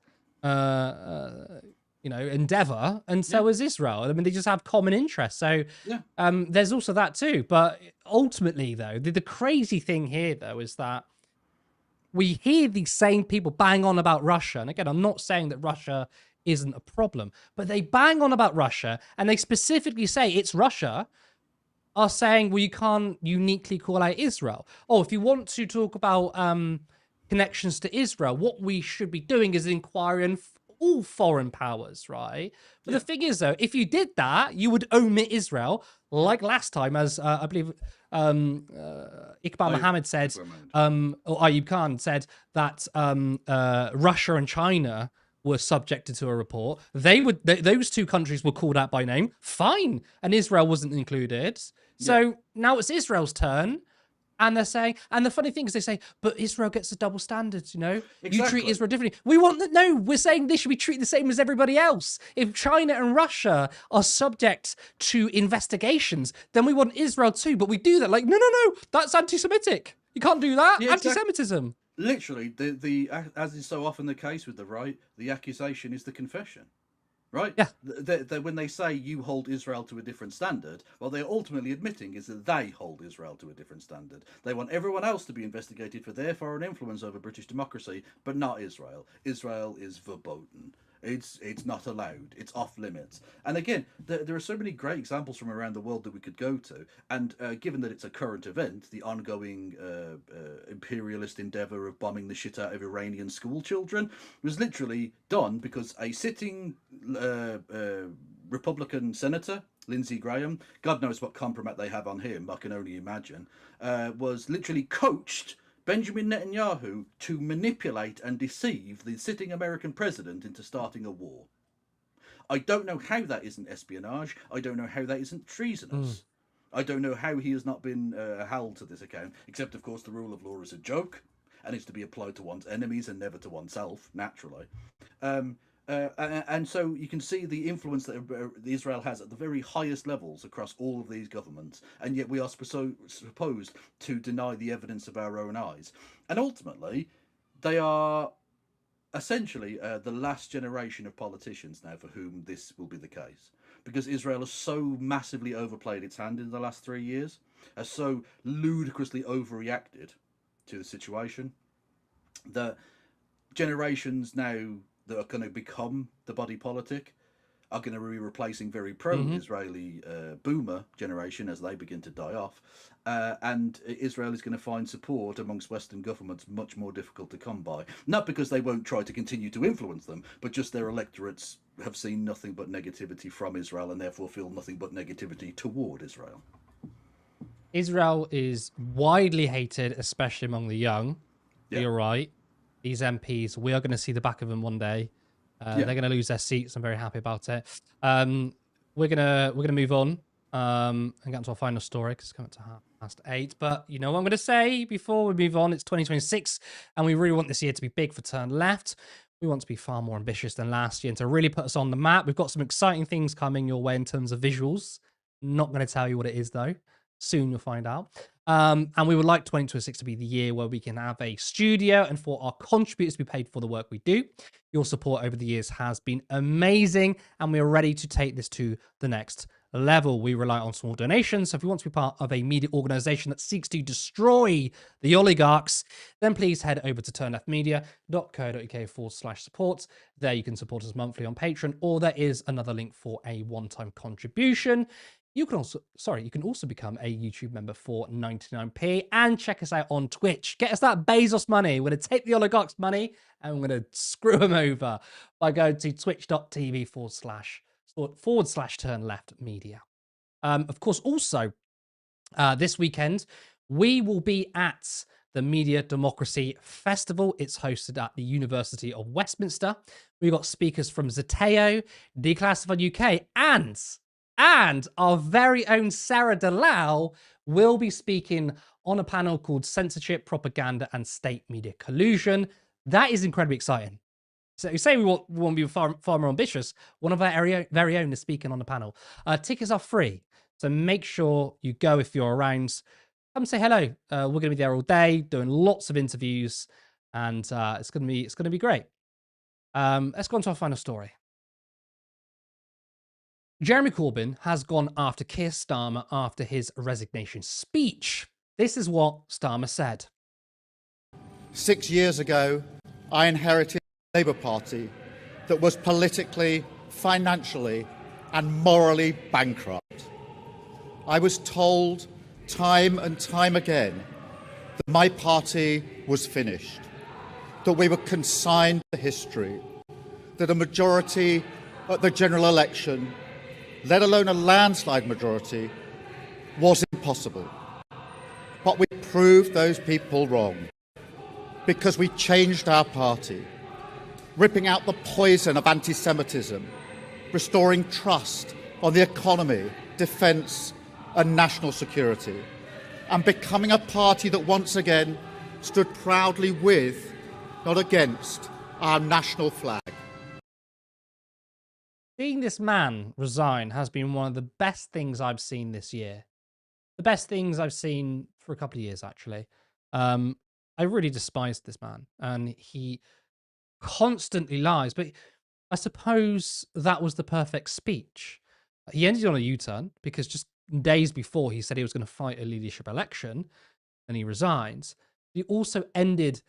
endeavor, and so is Israel. I mean, they just have common interests. So there's also that too. But ultimately, though, the crazy thing here, though, is that we hear these same people bang on about Russia. And again, I'm not saying that Russia isn't a problem, but they bang on about Russia, and they specifically say it's Russia, are saying, well, you can't uniquely call out Israel. Oh, if you want to talk about connections to Israel, what we should be doing is inquiring all foreign powers, right? But the thing is, though, if you did that, you would omit Israel, like last time, as I believe Iqbal Mohammed said, or Ayub Khan said that Russia and China were subjected to a report. Those two countries were called out by name, fine, and Israel wasn't included. So now it's Israel's turn. And they're saying, and the funny thing is they say, but Israel gets a double standard, Exactly. You treat Israel differently. We're saying they should be treated the same as everybody else. If China and Russia are subject to investigations, then we want Israel too. But we do that like, no, that's anti-Semitic. You can't do that. Yeah, Anti-Semitism. Literally, the as is so often the case with the right, the accusation is the confession. Right? Yeah. When they say you hold Israel to a different standard, what they're ultimately admitting is that they hold Israel to a different standard. They want everyone else to be investigated for their foreign influence over British democracy, but not Israel. Israel is verboten. It's not allowed. It's off limits. And again, there are so many great examples from around the world that we could go to. And given that it's a current event, the ongoing imperialist endeavour of bombing the shit out of Iranian school children was literally done because a sitting Republican senator, Lindsey Graham, God knows what compromise they have on him, I can only imagine, was literally coached Benjamin Netanyahu to manipulate and deceive the sitting American president into starting a war. I don't know how that isn't espionage. I don't know how that isn't treasonous. I don't know how he has not been held to this account, except, of course, the rule of law is a joke, and it's to be applied to one's enemies and never to oneself, naturally. And so you can see the influence that Israel has at the very highest levels across all of these governments, and yet we are supposed to deny the evidence of our own eyes. And ultimately, they are essentially the last generation of politicians now for whom this will be the case, because Israel has so massively overplayed its hand in the last 3 years, has so ludicrously overreacted to the situation, that generations now that are going to become the body politic are going to be replacing very pro-Israeli boomer generation as they begin to die off. And Israel is going to find support amongst Western governments much more difficult to come by. Not because they won't try to continue to influence them, but just their electorates have seen nothing but negativity from Israel and therefore feel nothing but negativity toward Israel. Israel is widely hated, especially among the young. You're right. These MPs, we are going to see the back of them one day. They're going to lose their seats. I'm very happy about it. We're gonna move on and get into our final story because it's coming to 8:30. But you know what I'm going to say before we move on? It's 2026, and we really want this year to be big for Turn Left. We want to be far more ambitious than last year and to really put us on the map. We've got some exciting things coming your way in terms of visuals. Not going to tell you what it is though. Soon you'll find out. And we would like 2026 to be the year where we can have a studio and for our contributors to be paid for the work we do. Your support over the years has been amazing, and we're ready to take this to the next level. We rely on small donations. So if you want to be part of a media organization that seeks to destroy the oligarchs, then please head over to turnleftmedia.co.uk/support. There you can support us monthly on Patreon, or there is another link for a one-time contribution. You can also become a YouTube member for 99p and check us out on Twitch. Get us that Bezos money. We're going to take the oligarchs' money and we're going to screw them over by going to twitch.tv/turnleftmedia. Of course, also this weekend, we will be at the Media Democracy Festival. It's hosted at the University of Westminster. We've got speakers from Zateo, Declassified UK, and our very own Sarah Dalal will be speaking on a panel called Censorship, Propaganda and State Media Collusion. That is incredibly exciting. So you say we want to be far more ambitious. One of our very own is speaking on the panel. Tickets are free, so make sure you go if you're around. Come say hello. We're going to be there all day, doing lots of interviews, and it's going to be great. Let's go on to our final story. Jeremy Corbyn has gone after Keir Starmer after his resignation speech. This is what Starmer said. 6 years ago, I inherited a Labour Party that was politically, financially, and morally bankrupt. I was told time and time again that my party was finished, that we were consigned to history, that a majority at the general election, let alone a landslide majority, was impossible. But we proved those people wrong because we changed our party, ripping out the poison of anti-Semitism, restoring trust on the economy, defence and national security, and becoming a party that once again stood proudly with, not against, our national flag. Seeing this man resign has been one of the best things I've seen this year. The best things I've seen for a couple of years, actually. I really despised this man, and he constantly lies. But I suppose that was the perfect speech. He ended on a U-turn because just days before he said he was going to fight a leadership election, and he resigns. He also ended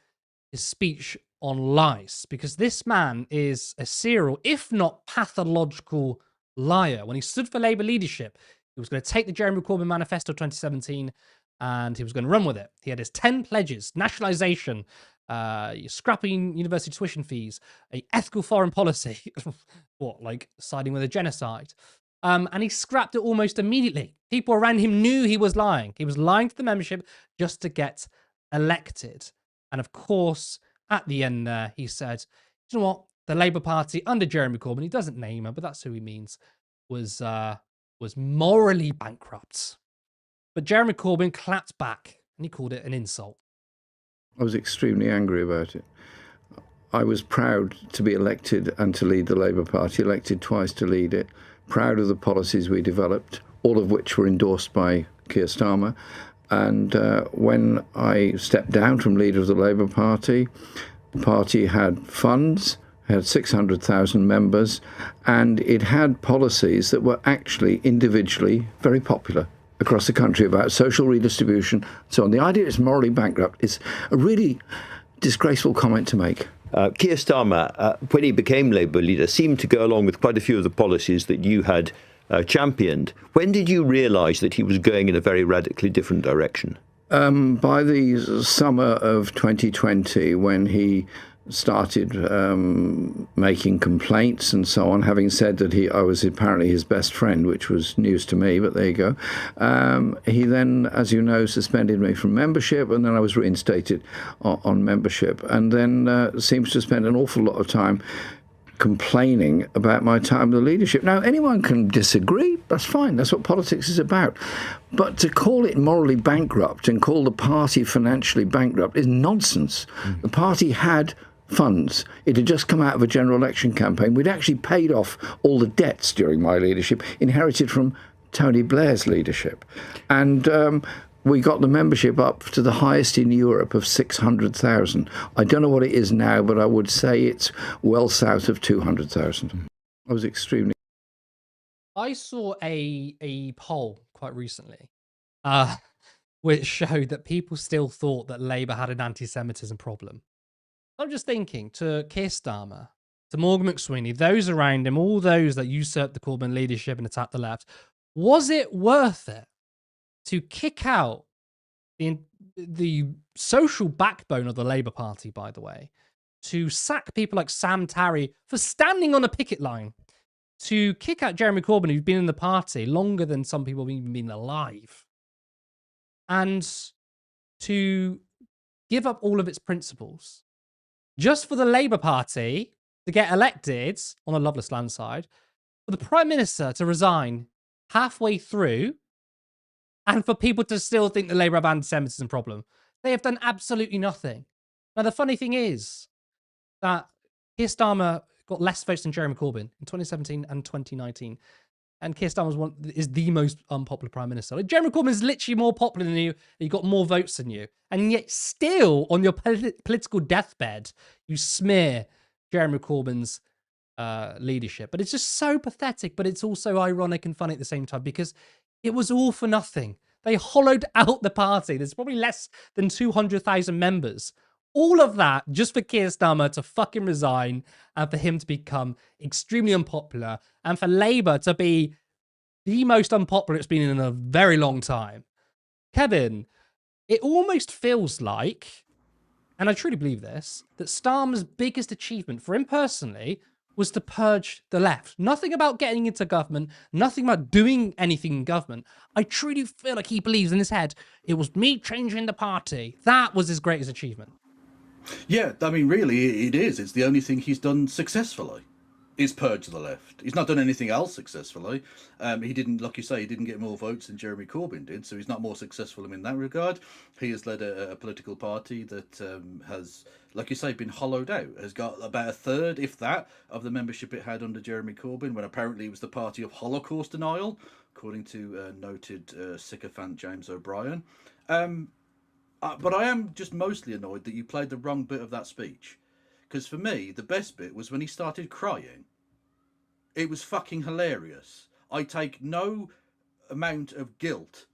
his speech on lies, because this man is a serial, if not pathological, liar. When he stood for Labour leadership, he was going to take the Jeremy Corbyn manifesto 2017 and he was going to run with it. He had his 10 pledges: nationalisation, scrapping university tuition fees, a ethical foreign policy, like siding with a genocide. And he scrapped it almost immediately. People around him knew he was lying. He was lying to the membership just to get elected. And of course, at the end there, he said, you know what? The Labour Party under Jeremy Corbyn, he doesn't name her, but that's who he means, was morally bankrupt. But Jeremy Corbyn clapped back and he called it an insult. I was extremely angry about it. I was proud to be elected and to lead the Labour Party, elected twice to lead it, proud of the policies we developed, all of which were endorsed by Keir Starmer. And when I stepped down from leader of the Labour Party, the party had funds, had 600,000 members, and it had policies that were actually individually very popular across the country about social redistribution, so on. The idea it's morally bankrupt is a really disgraceful comment to make. Keir Starmer, when he became Labour leader, seemed to go along with quite a few of the policies that you had championed. When did you realise that he was going in a very radically different direction? By the summer of 2020, when he started making complaints and so on, having said that I was apparently his best friend, which was news to me, but there you go. He then, as you know, suspended me from membership, and then I was reinstated on membership, and then seems to spend an awful lot of time complaining about my time in the leadership. Now, anyone can disagree. That's fine. That's what politics is about. But to call it morally bankrupt and call the party financially bankrupt is nonsense. The party had funds. It had just come out of a general election campaign. We'd actually paid off all the debts during my leadership, inherited from Tony Blair's leadership. And we got the membership up to the highest in Europe of 600,000. I don't know what it is now, but I would say it's well south of 200,000. I was extremely... I saw a poll quite recently, uh, which showed that people still thought that Labour had an anti-Semitism problem. I'm just thinking to Keir Starmer, to Morgan McSweeney, those around him, all those that usurped the Corbyn leadership and attacked the left, was it worth it to kick out the social backbone of the Labour Party, by the way, to sack people like Sam Tarry for standing on a picket line, to kick out Jeremy Corbyn, who's been in the party longer than some people have even been alive, and to give up all of its principles just for the Labour Party to get elected on a loveless landside, for the Prime Minister to resign halfway through, and for people to still think the Labour have an anti-Semitism problem. They have done absolutely nothing. Now, the funny thing is that Keir Starmer got less votes than Jeremy Corbyn in 2017 and 2019. And Keir Starmer is the most unpopular Prime Minister. Like, Jeremy Corbyn is literally more popular than you. He got more votes than you. And yet still, on your political deathbed, you smear Jeremy Corbyn's leadership. But it's just so pathetic, but it's also ironic and funny at the same time, because it was all for nothing. They hollowed out the party. There's probably less than 200,000 members. All of that just for Keir Starmer to fucking resign and for him to become extremely unpopular and for Labour to be the most unpopular it's been in a very long time. Kevin, it almost feels like, and I truly believe this, that Starmer's biggest achievement for him personally was to purge the left. Nothing about getting into government, nothing about doing anything in government. I truly feel like he believes in his head, it was me changing the party. That was his greatest achievement. Yeah, I mean, really, it is. It's the only thing he's done successfully. Is purge the left. He's not done anything else successfully. He didn't, like you say, he didn't get more votes than Jeremy Corbyn did, so he's not more successful in that regard. He has led a political party that has, like you say, been hollowed out. Has got about a third, if that, of the membership it had under Jeremy Corbyn, when apparently it was the party of Holocaust denial, according to noted sycophant James O'Brien. But I am just mostly annoyed that you played the wrong bit of that speech. Because for me, the best bit was when he started crying. It was fucking hilarious. I take no amount of guilt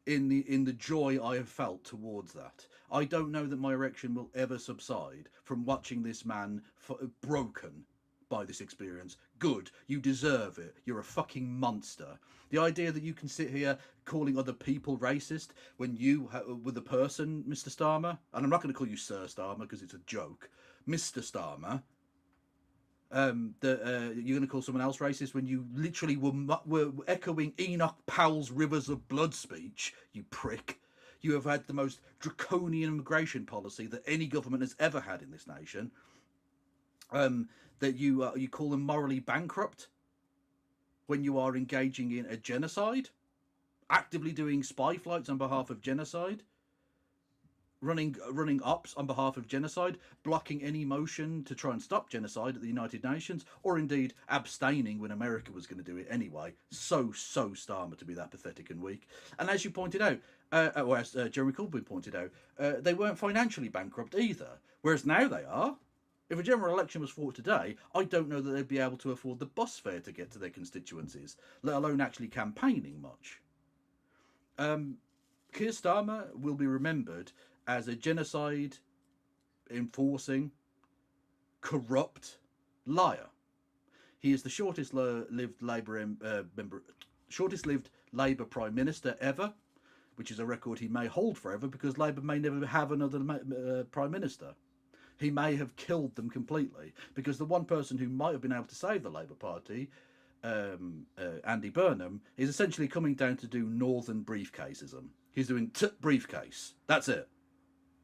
in the joy I have felt towards that. I don't know that my erection will ever subside from watching this man broken by this experience. Good, you deserve it. You're a fucking monster. The idea that you can sit here calling other people racist when you were the person, Mr. Starmer, and I'm not going to call you Sir Starmer because it's a joke, Mr. Starmer, you're going to call someone else racist when you literally were echoing Enoch Powell's Rivers of Blood speech, you prick. You have had the most draconian immigration policy that any government has ever had in this nation. That you call them morally bankrupt when you are engaging in a genocide, actively doing spy flights on behalf of genocide, running ops on behalf of genocide, blocking any motion to try and stop genocide at the United Nations, or indeed abstaining when America was going to do it anyway. So Starmer to be that pathetic and weak. And as you pointed out, or as Jeremy Corbyn pointed out, they weren't financially bankrupt either, whereas now they are. If a general election was fought today, I don't know that they'd be able to afford the bus fare to get to their constituencies, let alone actually campaigning much. Keir Starmer will be remembered as a genocide enforcing, corrupt liar. He is the shortest-lived Labour Prime Minister ever, which is a record he may hold forever because Labour may never have another Prime Minister. He may have killed them completely because the one person who might have been able to save the Labour Party, Andy Burnham, is essentially coming down to do northern briefcaseism. He's doing briefcase. That's it.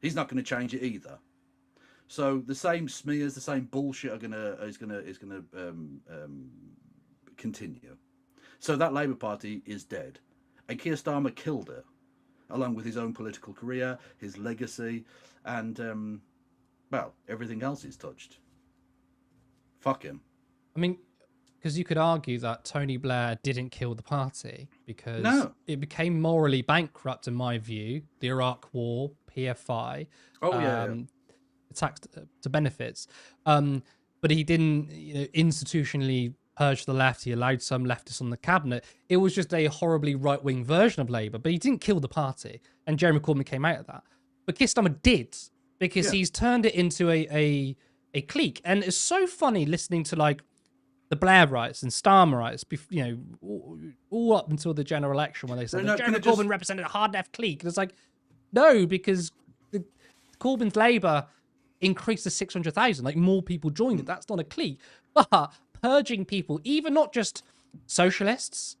He's not going to change it either. So the same smears, the same bullshit is gonna continue. So that Labour Party is dead, and Keir Starmer killed it, along with his own political career, his legacy, and well, everything else he's touched. Fuck him. I mean, because you could argue that Tony Blair didn't kill the party because it became morally bankrupt, in my view. The Iraq War, PFI, tax to benefits, but he didn't, institutionally purged the left. He allowed some leftists on the cabinet. It was just a horribly right-wing version of Labour, but he didn't kill the party. And Jeremy Corbyn came out of that. But Keir Starmer did, because he's turned it into a clique. And it's so funny listening to like the Blairites and Starmerites, you know, all up until the general election when they said that Jeremy Corbyn represented a hard left clique. And it's like, no, because Corbyn's Labour increased to 600,000. Like, more people joined it. That's not a clique. But purging people, even not just socialists,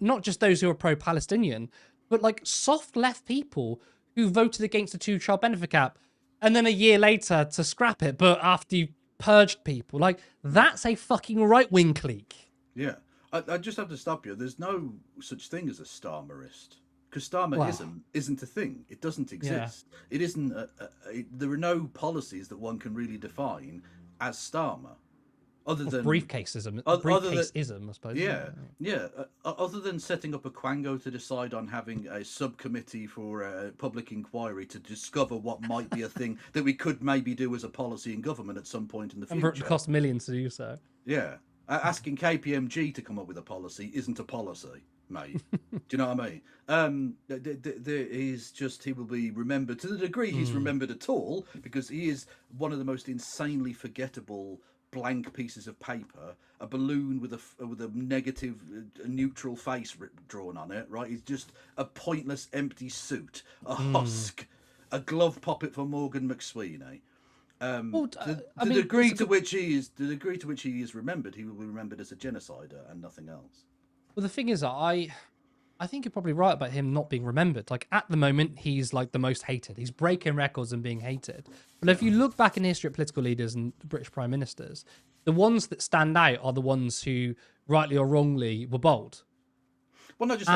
not just those who are pro-Palestinian, but like soft left people who voted against the 2-child benefit cap, and then a year later to scrap it, but after you purged people, like, that's a fucking right-wing clique. Yeah. I just have to stop you. There's no such thing as a Starmerist. Because Starmerism isn't a thing. It doesn't exist. It isn't. There are no policies that one can really define as Starmer, other than briefcaseism. Briefcaseism, I suppose. Yeah. Other than setting up a quango to decide on having a subcommittee for a public inquiry to discover what might be a thing that we could maybe do as a policy in government at some point in the future. And it would cost millions to do so. Yeah. Asking KPMG to come up with a policy isn't a policy, mate. Do you know what I mean? He will be remembered to the degree he's remembered at all, because he is one of the most insanely forgettable blank pieces of paper, a balloon with a negative, neutral face drawn on it. Right? He's just a pointless, empty suit, a husk, a glove puppet for Morgan McSweeney. The degree to which he is remembered, he will be remembered as a genocider and nothing else. Well, the thing is, I think you're probably right about him not being remembered. Like, at the moment, he's like the most hated. He's breaking records and being hated. But if you look back in history at political leaders and British prime ministers, the ones that stand out are the ones who, rightly or wrongly, were bold. Well, not just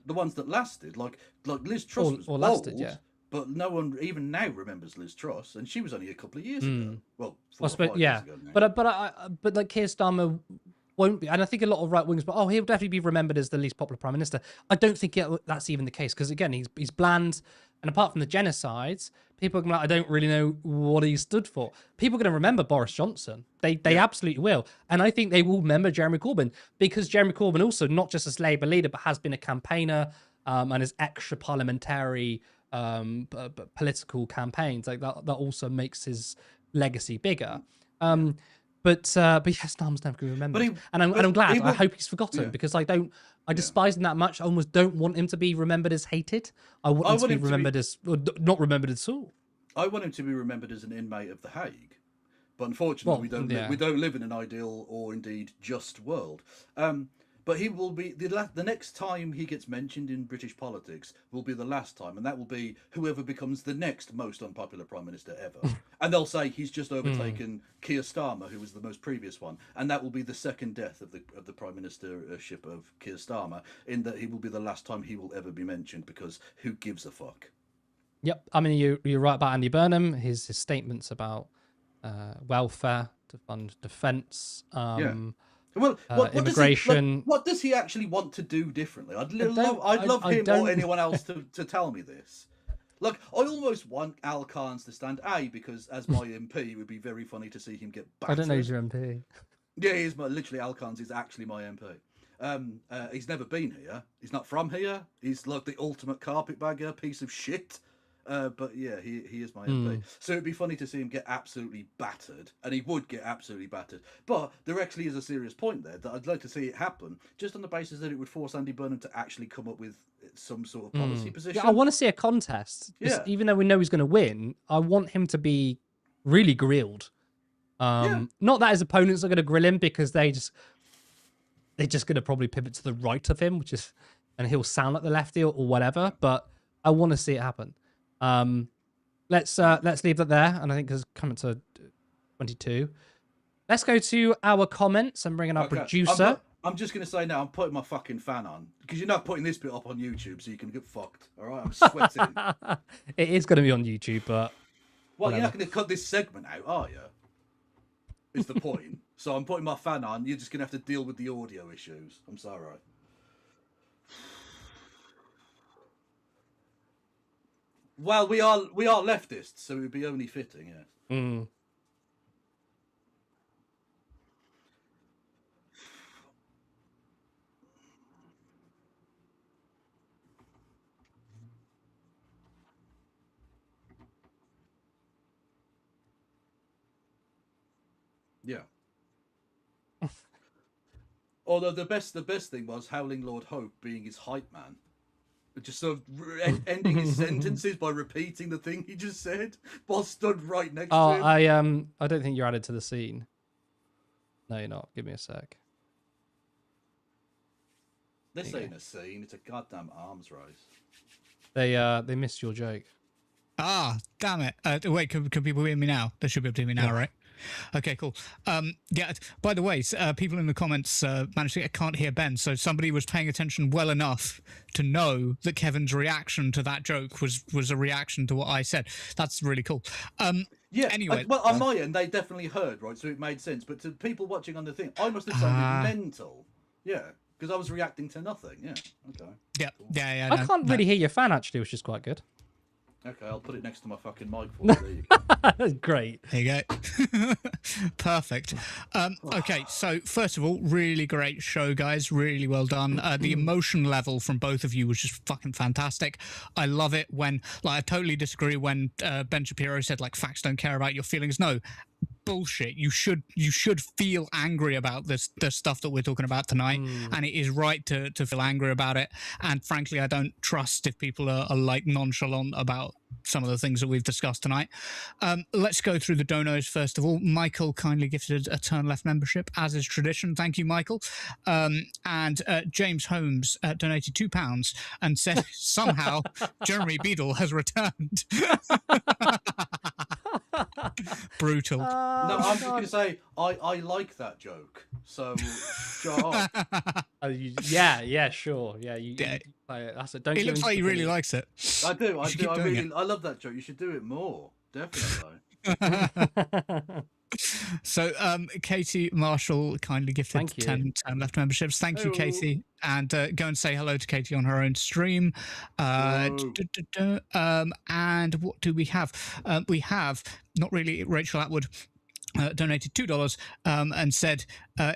the ones that lasted, like Liz Truss was lasted, bold, but no one even now remembers Liz Truss, and she was only a couple of years ago. Well, 4 or 5 years ago now. But like Keir Starmer won't be, and I think a lot of right wingers, but he'll definitely be remembered as the least popular prime minister. I don't think that's even the case, because again, he's bland, and apart from the genocides, people are going to be like, I don't really know what he stood for. People are going to remember Boris Johnson. They absolutely will, and I think they will remember Jeremy Corbyn, because Jeremy Corbyn also, not just as Labour leader, but has been a campaigner and has extra parliamentary political campaigns like that also makes his legacy bigger. But yes, Starmer's never going to be remembered, and I'm glad. I hope he's forgotten, because I despise him that much. I almost don't want him to be remembered as hated. I want him to be remembered as not remembered at all. I want him to be remembered as an inmate of The Hague, but unfortunately, we don't live in an ideal or indeed just world. But he will be the next time he gets mentioned in British politics will be the last time, and that will be whoever becomes the next most unpopular prime minister ever. And they'll say he's just overtaken Keir Starmer, who was the most previous one, and that will be the second death of the prime ministership of Keir Starmer, in that he will be the last time he will ever be mentioned, because who gives a fuck? Yep, I mean you're right about Andy Burnham. His statements about welfare to fund defence. Well, immigration. What does he actually want to do differently? I'd love him or anyone else to tell me this. Like, I almost want Al Carnes to stand because as my MP, it would be very funny to see him get battered. I don't know who's your MP. Yeah, he's literally Al Carnes is actually my MP. He's never been here. He's not from here. He's like the ultimate carpetbagger piece of shit. But yeah, he is my MP. So it'd be funny to see him get absolutely battered, and he would get absolutely battered. But there actually is a serious point there that I'd like to see it happen, just on the basis that it would force Andy Burnham to actually come up with some sort of policy position. Yeah, I want to see a contest. Even though we know he's going to win, I want him to be really grilled. Not that his opponents are going to grill him, because they're just going to probably pivot to the right of him, and he'll sound like the lefty or whatever. But I want to see it happen. Let's leave that there, and I think it's coming to 22. Let's go to our comments and bring in our producer. I'm just going to say now, I'm putting my fucking fan on, because you're not putting this bit up on YouTube, so you can get fucked. All right, I'm sweating. It is going to be on YouTube, but well, you're not going to cut this segment out, are you? Is the point? So I'm putting my fan on. You're just going to have to deal with the audio issues. I'm sorry. Well, we are leftists, so it would be only fitting, yeah. Yeah. Although the best thing was Howling Lord Hope being his hype man. Just sort of ending his sentences by repeating the thing he just said while stood right next to him. I don't think you're added to the scene. No, you're not. Give me a sec. This ain't a scene, it's a goddamn arms race. They missed your joke. Ah, damn it. Wait, can people hear me now? They should be able to hear me now, right? Okay, cool. Yeah, by the way, people in the comments managed to can't hear Ben, so somebody was paying attention well enough to know that Kevin's reaction to that joke was a reaction to what I said. That's really cool. Yeah, anyway. Well, on my end, they definitely heard, right? So it made sense. But to people watching on the thing, I must have sounded mental. Yeah, because I was reacting to nothing. Yeah, okay. Yeah, cool. yeah. I can't really hear your fan, actually, which is quite good. Okay, I'll put it next to my fucking mic for you. There you go. That's great. There you go. Perfect. Okay, so first of all, really great show, guys. Really well done. The emotion level from both of you was just fucking fantastic. I love it when, like, I totally disagree when Ben Shapiro said, like, facts don't care about your feelings. No. Bullshit. You should feel angry about the stuff that we're talking about tonight, and it is right to feel angry about it. And frankly, I don't trust if people are like nonchalant about some of the things that we've discussed tonight. Let's go through the donos first of all. Michael kindly gifted a Turn Left membership, as is tradition. Thank you, Michael. And James Holmes donated £2 and said somehow Jeremy Beadle has returned. Brutal. No, I'm just going to say, I like that joke. So, shut up. Yeah, sure. Yeah, you play it. That's it. Don't. It looks like he really likes it. I do. I love that joke. You should do it more. Definitely. So, Katie Marshall kindly gifted 10 left memberships. Thank you, Katie. And go and say hello to Katie on her own stream. And what do we have? We have, not really, Rachel Atwood donated $2 and said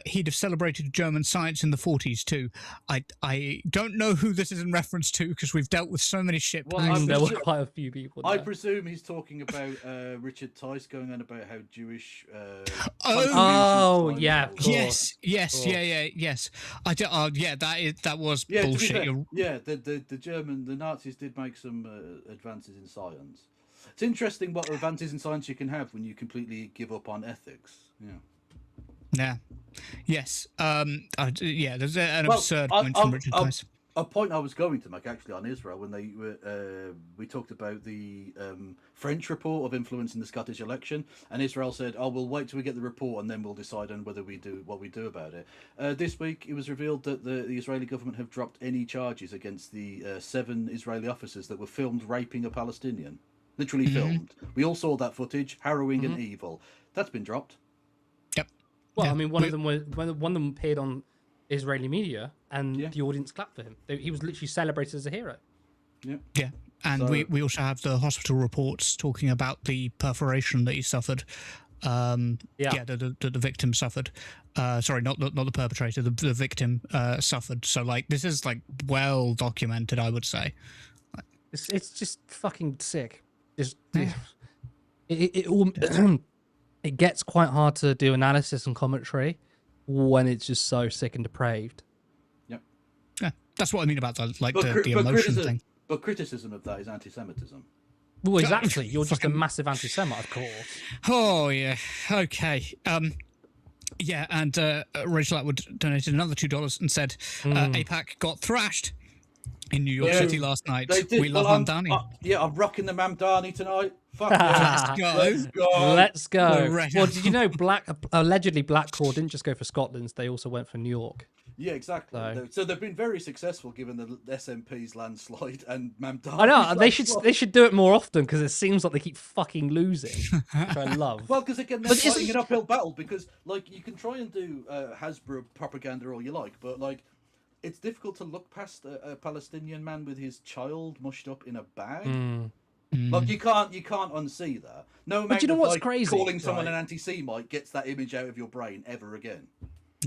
he'd have celebrated German science in the 40s too. I don't know who this is in reference to because we've dealt with so many shit. Well, there were quite a few people there. I presume he's talking about Richard Tice going on about how Jewish. Yeah, of course. Yes. That was bullshit. The Nazis did make some advances in science. It's interesting what advances in science you can have when you completely give up on ethics. Yeah. Yes. There's an absurd point from Richard Tice. A point I was going to make actually on Israel when we talked about the French report of influence in the Scottish election, and Israel said, "Oh, we'll wait till we get the report and then we'll decide on whether we do what we do about it." This week, it was revealed that the Israeli government have dropped any charges against the 7 Israeli officers that were filmed raping a Palestinian. Literally filmed. We all saw that footage. Harrowing and evil. That's been dropped. Yep. Well, I mean, one of them appeared on Israeli media, and the audience clapped for him. He was literally celebrated as a hero. Yeah. And we also have the hospital reports talking about the perforation that he suffered. The victim suffered. Sorry, not the perpetrator. The victim suffered. So like this is like well documented, I would say. It's just fucking sick. It gets quite hard to do analysis and commentary when it's just so sick and depraved. Yep. Yeah, that's what I mean about the emotion thing. But criticism of that is anti-Semitism. Well, exactly. You're just a massive anti-Semite, of course. Oh yeah. Okay. Yeah, and Rachel Atwood donated another $2 and said AIPAC got thrashed in New York City last night. We love Mamdani. I'm rocking the Mamdani tonight. Fuck yeah. Let's go. Well, did you know allegedly Black Corps didn't just go for Scotland, they also went for New York. Yeah, exactly. So they've been very successful given the SNP's landslide and Mamdani. I know, they should do it more often because it seems like they keep fucking losing, which I love. Well, because again, they're fighting an uphill battle because like you can try and do Hasbro propaganda all you like, but like it's difficult to look past a Palestinian man with his child mushed up in a bag. Like you can't unsee that. No amount you know of what's like, crazy, calling someone an anti-Semite gets that image out of your brain ever again.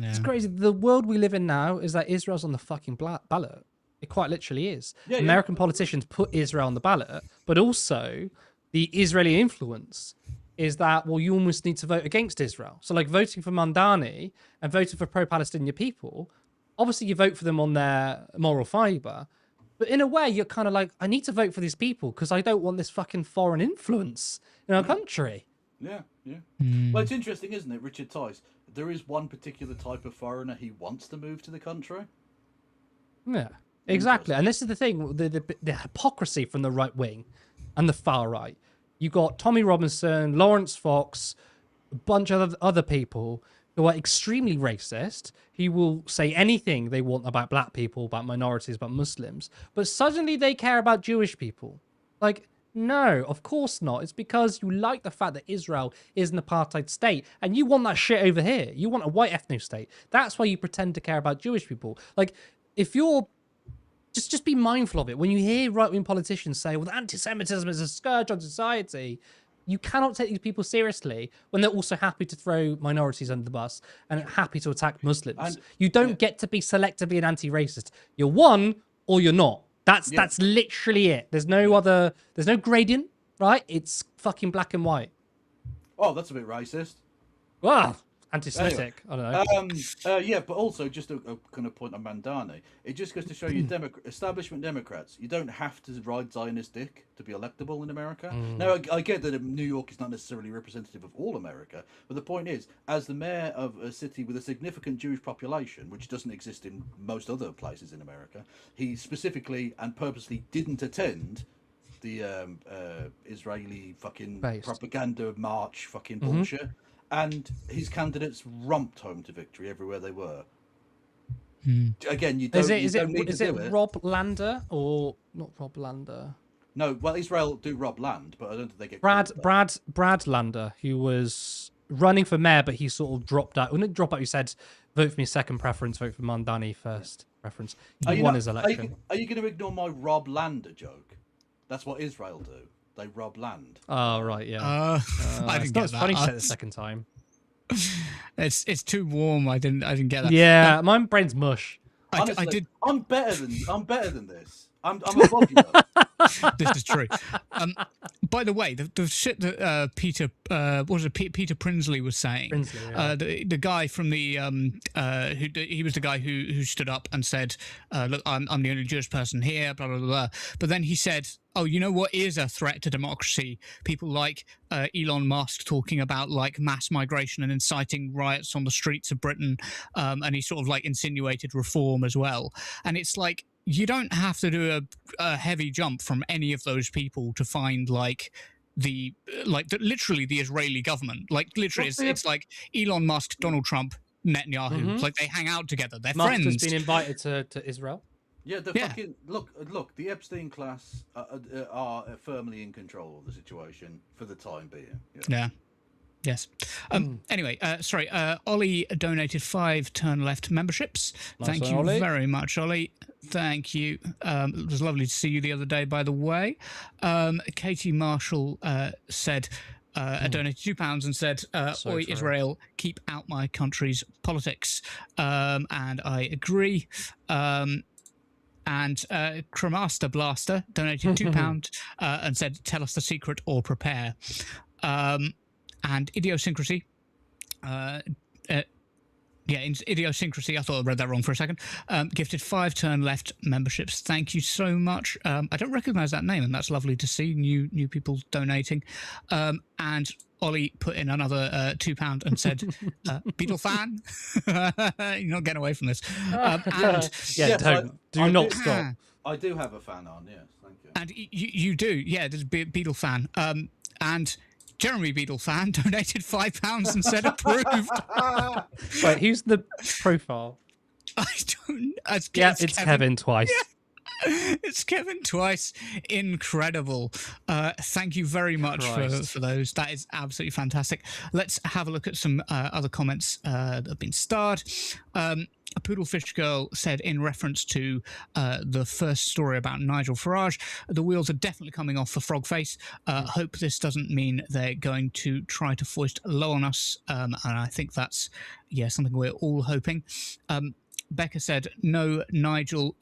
Yeah. It's crazy. The world we live in now is that Israel's on the fucking ballot. It quite literally is. American politicians put Israel on the ballot, but also the Israeli influence is that, well, you almost need to vote against Israel. So like voting for Mandani and voting for pro-Palestinian people, obviously you vote for them on their moral fiber, but in a way you're kind of like, I need to vote for these people because I don't want this fucking foreign influence in our country. Yeah. Well, it's interesting, isn't it, Richard Tice? There is one particular type of foreigner he wants to move to the country. Yeah, exactly. And this is the thing, the hypocrisy from the right wing and the far right. You got Tommy Robinson, Lawrence Fox, a bunch of other people who are extremely racist, who will say anything they want about black people, about minorities, about Muslims, but suddenly they care about Jewish people. Like, no, of course not. It's because you like the fact that Israel is an apartheid state and you want that shit over here. You want a white ethno state. That's why you pretend to care about Jewish people. Like, if you're just be mindful of it. When you hear right-wing politicians say, well, anti-Semitism is a scourge on society, you cannot take these people seriously when they're also happy to throw minorities under the bus and happy to attack Muslims. And, you don't get to be selectively an anti-racist. You're one or you're not. That's literally it. There's no other, there's no gradient, right? It's fucking black and white. Oh, that's a bit racist. Wow. Anti-Semitic. Anyway. I don't know. Yeah, but also just a kind of point on Mandani. It just goes to show you, establishment Democrats, you don't have to ride Zionist dick to be electable in America. Now, I get that New York is not necessarily representative of all America, but the point is, as the mayor of a city with a significant Jewish population, which doesn't exist in most other places in America, he specifically and purposely didn't attend the Israeli fucking propaganda march fucking bullshit. And his candidates romped home to victory everywhere they were. Again, you don't need to do it. Is it Rob Lander or not Rob Lander? No, well, Israel do rob land, but I don't think they get Brad Lander, who was running for mayor, but he sort of dropped out. When it dropped out, he said, "Vote for me second preference, vote for Mandani first preference." He won his election. Are you going to ignore my Rob Lander joke? That's what Israel do. They rob land. Oh right, yeah. I didn't get that. It's funny to say it the second time. It's too warm. I didn't get that. Yeah, my brain's mush. Honestly, I did. I'm better than this. I'm above you. This is true. By the way, the shit that Peter Peter Prinsley was saying, the guy from the he was the guy who stood up and said, "Look, I'm the only Jewish person here." Blah blah blah. But then he said, "Oh, you know what is a threat to democracy? People like Elon Musk talking about like mass migration and inciting riots on the streets of Britain," and he sort of like insinuated reform as well. And it's like, you don't have to do a heavy jump from any of those people to find literally the Israeli government. Like literally, it's like Elon Musk, Donald Trump, Netanyahu. It's like they hang out together. They're friends. Musk has been invited to Israel. Yeah, fucking look. The Epstein class are firmly in control of the situation for the time being. Yeah. Yes. Anyway, sorry. Ollie donated 5 Turn Left memberships. Thank you very much, Ollie. Thank you. It was lovely to see you the other day, by the way. Katie Marshall said, donated £2 and said, "Oi, Israel, keep out my country's politics." And I agree. And Cremaster Blaster donated £2 and said, "Tell us the secret or prepare." And Idiosyncrasy, Idiosyncrasy, I thought I read that wrong for a second, gifted 5 Turn Left memberships. Thank you so much. I don't recognise that name, and that's lovely to see, new people donating. And Ollie put in another £2 and said, "Beatle fan?" You're not getting away from this. Do not stop. I do have a fan on, yes, thank you. And you do, yeah, there's a Beatle fan. And Jeremy Beadle fan donated £5 and said approved. Wait, who's the profile? I don't. It's Kevin twice. Yeah. It's Kevin twice. Incredible. Thank you very much for those. That is absolutely fantastic. Let's have a look at some other comments that have been starred. A Poodlefish Girl said, in reference to the first story about Nigel Farage, "The wheels are definitely coming off for Frogface. Hope this doesn't mean they're going to try to foist low on us." And I think that's, something we're all hoping. Becca said, no, Nigel.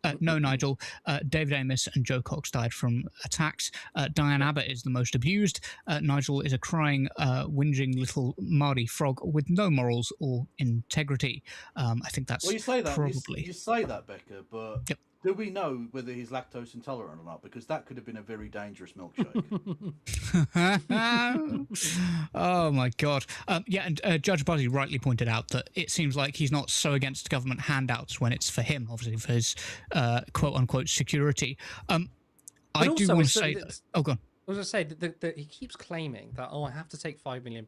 David Amos and Joe Cox died from attacks. Diane Abbott is the most abused. Nigel is a crying, whinging little Mardy frog with no morals or integrity. I think that's well, you say that, probably... You say that, Becca, but yep. Do we know whether he's lactose intolerant or not? Because that could have been a very dangerous milkshake. Oh, my God. Yeah, and Judge Buzzy rightly pointed out that it seems like he's not so against government handouts when it's for him, obviously, for his quote-unquote security. I do want to say... Oh, go on. I was going to say that he keeps claiming that, I have to take £5 million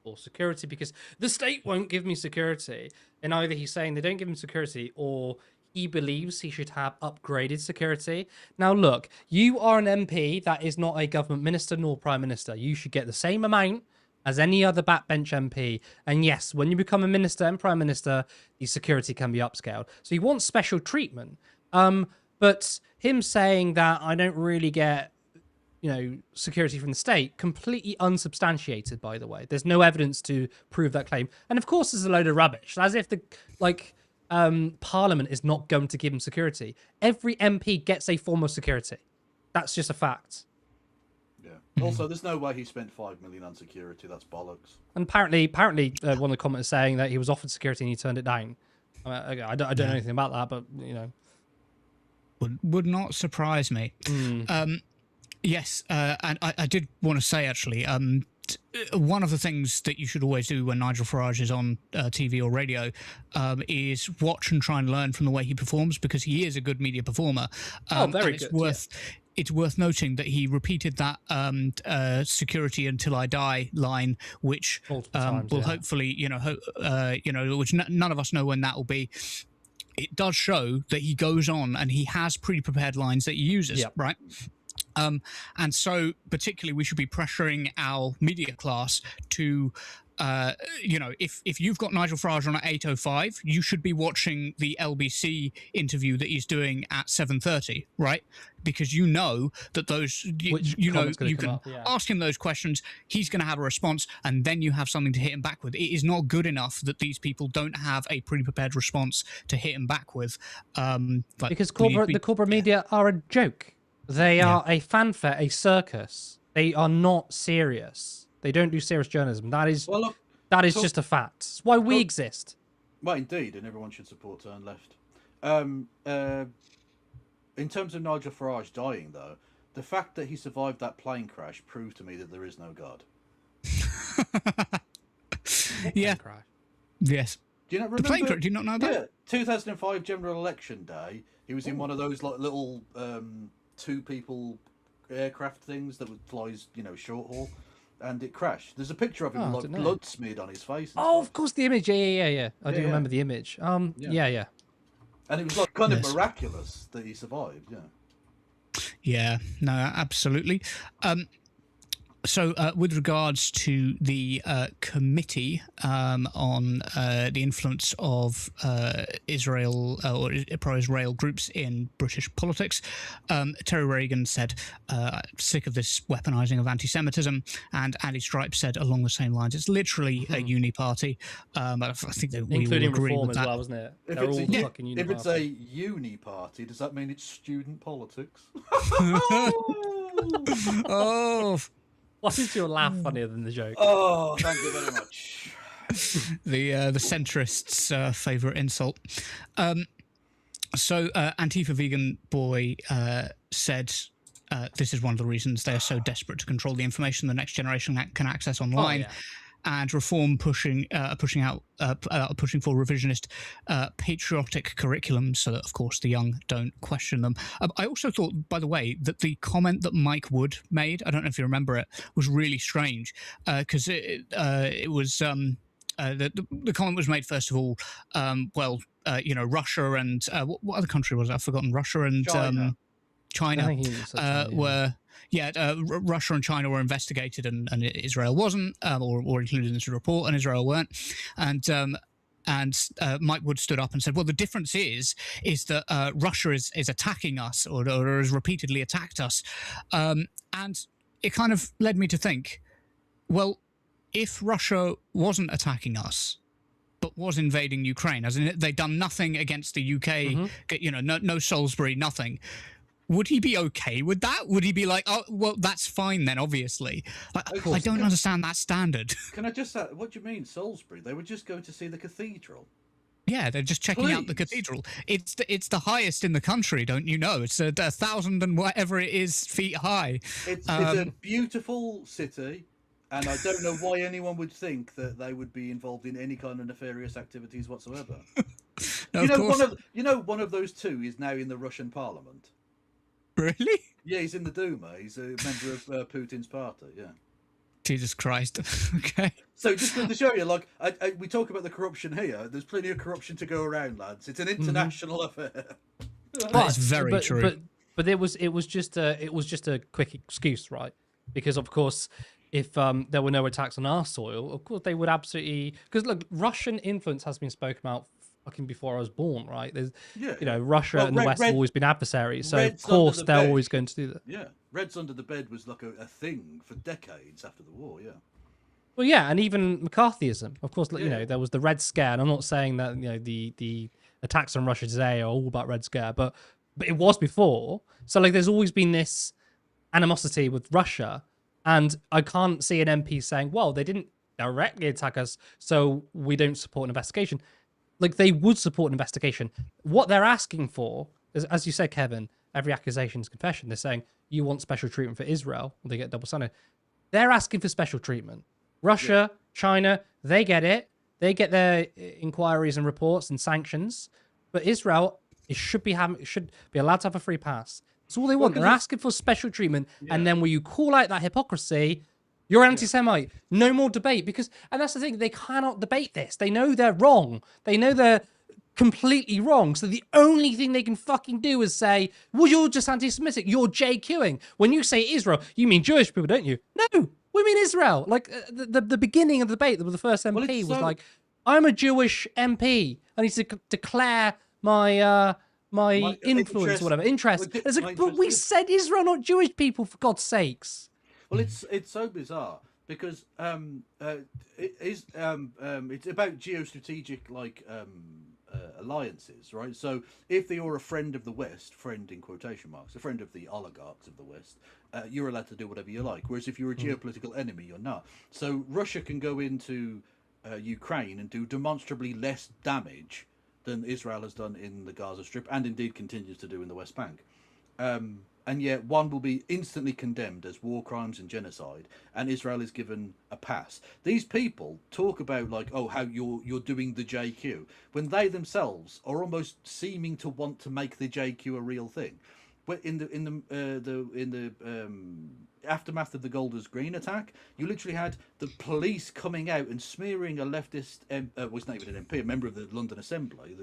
for security because the state won't give me security. And either he's saying they don't give him security or he believes he should have upgraded security. Now, look, you are an MP that is not a government minister nor prime minister. You should get the same amount as any other backbench MP. And yes, when you become a minister and prime minister, the security can be upscaled. So he wants special treatment. But him saying that I don't really get, security from the state, completely unsubstantiated, by the way. There's no evidence to prove that claim. And of course, there's a load of rubbish. As if Parliament is not going to give him security. Every MP gets a form of security. That's just a fact. Yeah. Also, there's no way he spent $5 million on security. That's bollocks. And apparently, one of the commenters saying that he was offered security and he turned it down. I don't know anything about that, but would not surprise me. Yes, and I did want to say actually. One of the things that you should always do when Nigel Farage is on TV or radio is watch and try and learn from the way he performs, because he is a good media performer. Very good. It's worth noting that he repeated that "security until I die" line, which will hopefully, which none of us know when that will be. It does show that he goes on and he has pre-prepared lines that he uses, right? And so particularly we should be pressuring our media class to, if you've got Nigel Farage on at 8:05, you should be watching the LBC interview that he's doing at 7:30, right? Because you know that you can ask him those questions, he's going to have a response, and then you have something to hit him back with. It is not good enough that these people don't have a pre-prepared response to hit him back with. Because the corporate media are a joke. They are a fanfare, a circus. They are not serious. They don't do serious journalism. That is just a fact. It's why we exist. Well, indeed, and everyone should support Turn Left. In terms of Nigel Farage dying, though, the fact that he survived that plane crash proved to me that there is no God. Yeah. Yes. Do you not remember? The plane crash? Do you not know that? Yeah, 2005 general election day. He was in one of those little two-people aircraft things that flies, short haul, and it crashed. There's a picture of him with blood smeared on his face. Of course, the image. Yeah. I do remember the image. Yeah. And it was kind of miraculous that he survived. Yeah. No, absolutely. So, with regards to the committee on the influence of Israel or pro-Israel groups in British politics, Terry Reagan said, sick of this weaponising of anti-Semitism, and Andy Stripes said along the same lines, it's literally a uni party. I think that we including all agree Reform with as that. well, wasn't it? If it's a uni party, does that mean it's student politics? Oh. Why is your laugh funnier than the joke? Oh, thank you very much. The centrists' favourite insult. So Antifa Vegan Boy said this is one of the reasons they are so desperate to control the information the next generation can access online. And Reform pushing for revisionist patriotic curriculum so that, of course, the young don't question them. I also thought, by the way, that the comment that Mike Wood made, I don't know if you remember it, was really strange because it was the comment was made, first of all, Russia and what other country was it? I've forgotten. Russia and China were... Russia and China were investigated and Israel wasn't, or included in this report, and Israel weren't. And Mike Wood stood up and said, well, the difference is that Russia is attacking us or has repeatedly attacked us. And it kind of led me to think, well, if Russia wasn't attacking us, but was invading Ukraine, as in they'd done nothing against the UK, you know, no Salisbury, nothing. Would he be okay with that? Would he be like, oh, well, that's fine then, obviously? I don't understand that standard. Can I just say, what do you mean, Salisbury? They were just going to see the cathedral. Yeah, they're just checking out the cathedral. It's the highest in the country, don't you know? It's 1,000 and whatever it is feet high. It's a beautiful city, and I don't know why anyone would think that they would be involved in any kind of nefarious activities whatsoever. One of those two is now in the Russian parliament. Really? Yeah, he's in the Duma. He's a member of Putin's party. Yeah. Jesus Christ. Okay. So just to show you, like, we talk about the corruption here. There's plenty of corruption to go around, lads. It's an international affair. That's very true. But it was just a quick excuse, right? Because of course, if there were no attacks on our soil, of course they would absolutely. Because look, Russian influence has been spoken about fucking before I was born, right? There's, you know, Russia and the West have always been adversaries, so of course they're always going to do that. Yeah, Reds under the bed was like a thing for decades after the war. Yeah. Well, yeah, and even McCarthyism, of course. You know, there was the Red Scare, and I'm not saying that the attacks on Russia today are all about Red Scare, but it was before. So like, there's always been this animosity with Russia, and I can't see an MP saying, "Well, they didn't directly attack us, so we don't support an investigation." Like, they would support an investigation. What they're asking for is, as you said, Kevin, every accusation is confession. They're saying you want special treatment for Israel, or they get double standard. They're asking for special treatment. Russia, China, they get it. They get their inquiries and reports and sanctions. But Israel, should be allowed to have a free pass. That's all they want. They're asking for special treatment. Yeah. And then when you call out that hypocrisy, you're anti-Semite. No more debate. And that's the thing, they cannot debate this. They know they're wrong. They know they're completely wrong. So the only thing they can fucking do is say, well, you're just anti-Semitic. You're JQing. When you say Israel, you mean Jewish people, don't you? No, we mean Israel. Like, the beginning of the debate, the first MP was like, I'm a Jewish MP. I need to declare my influence or whatever. Interest. It's like, but we said Israel, not Jewish people, for God's sakes. Well, it's so bizarre because it's about geostrategic alliances, right? So if you're a friend of the West, friend in quotation marks, a friend of the oligarchs of the West, you're allowed to do whatever you like. Whereas if you're a geopolitical enemy, you're not. So Russia can go into Ukraine and do demonstrably less damage than Israel has done in the Gaza Strip, and indeed continues to do in the West Bank. And yet one will be instantly condemned as war crimes and genocide, and Israel is given a pass. These people talk about like, oh, how you're doing the JQ, when they themselves are almost seeming to want to make the JQ a real thing. But in the aftermath of the Golders Green attack, you literally had the police coming out and smearing a leftist, was not even an MP, a member of the London Assembly,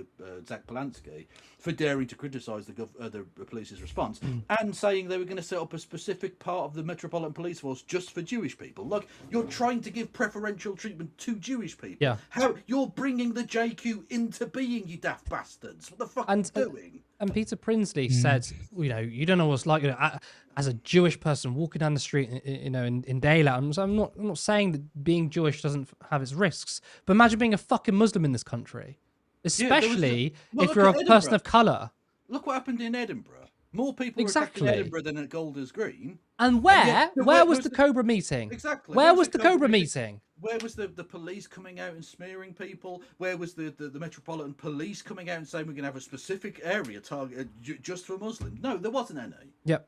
Zach Polanski, for daring to criticise the police's response, and saying they were going to set up a specific part of the Metropolitan Police Force just for Jewish people. Look, you're trying to give preferential treatment to Jewish people. Yeah. How you're bringing the JQ into being, you daft bastards? What the fuck are you doing? And Peter Prinsley said, you know, you don't know what it's like, you know, as a Jewish person walking down the street, you know, in daylight. I'm not saying that being Jewish doesn't have its risks, but imagine being a fucking Muslim in this country, especially if you're a person of colour. Look what happened in Edinburgh. More people were attacked in Edinburgh than at Golders Green. And where was the Cobra meeting? Exactly. Where was the Cobra meeting? Where was the police coming out and smearing people? Where was the Metropolitan Police coming out and saying we're going to have a specific area targeted just for Muslims? No, there wasn't any. Yep.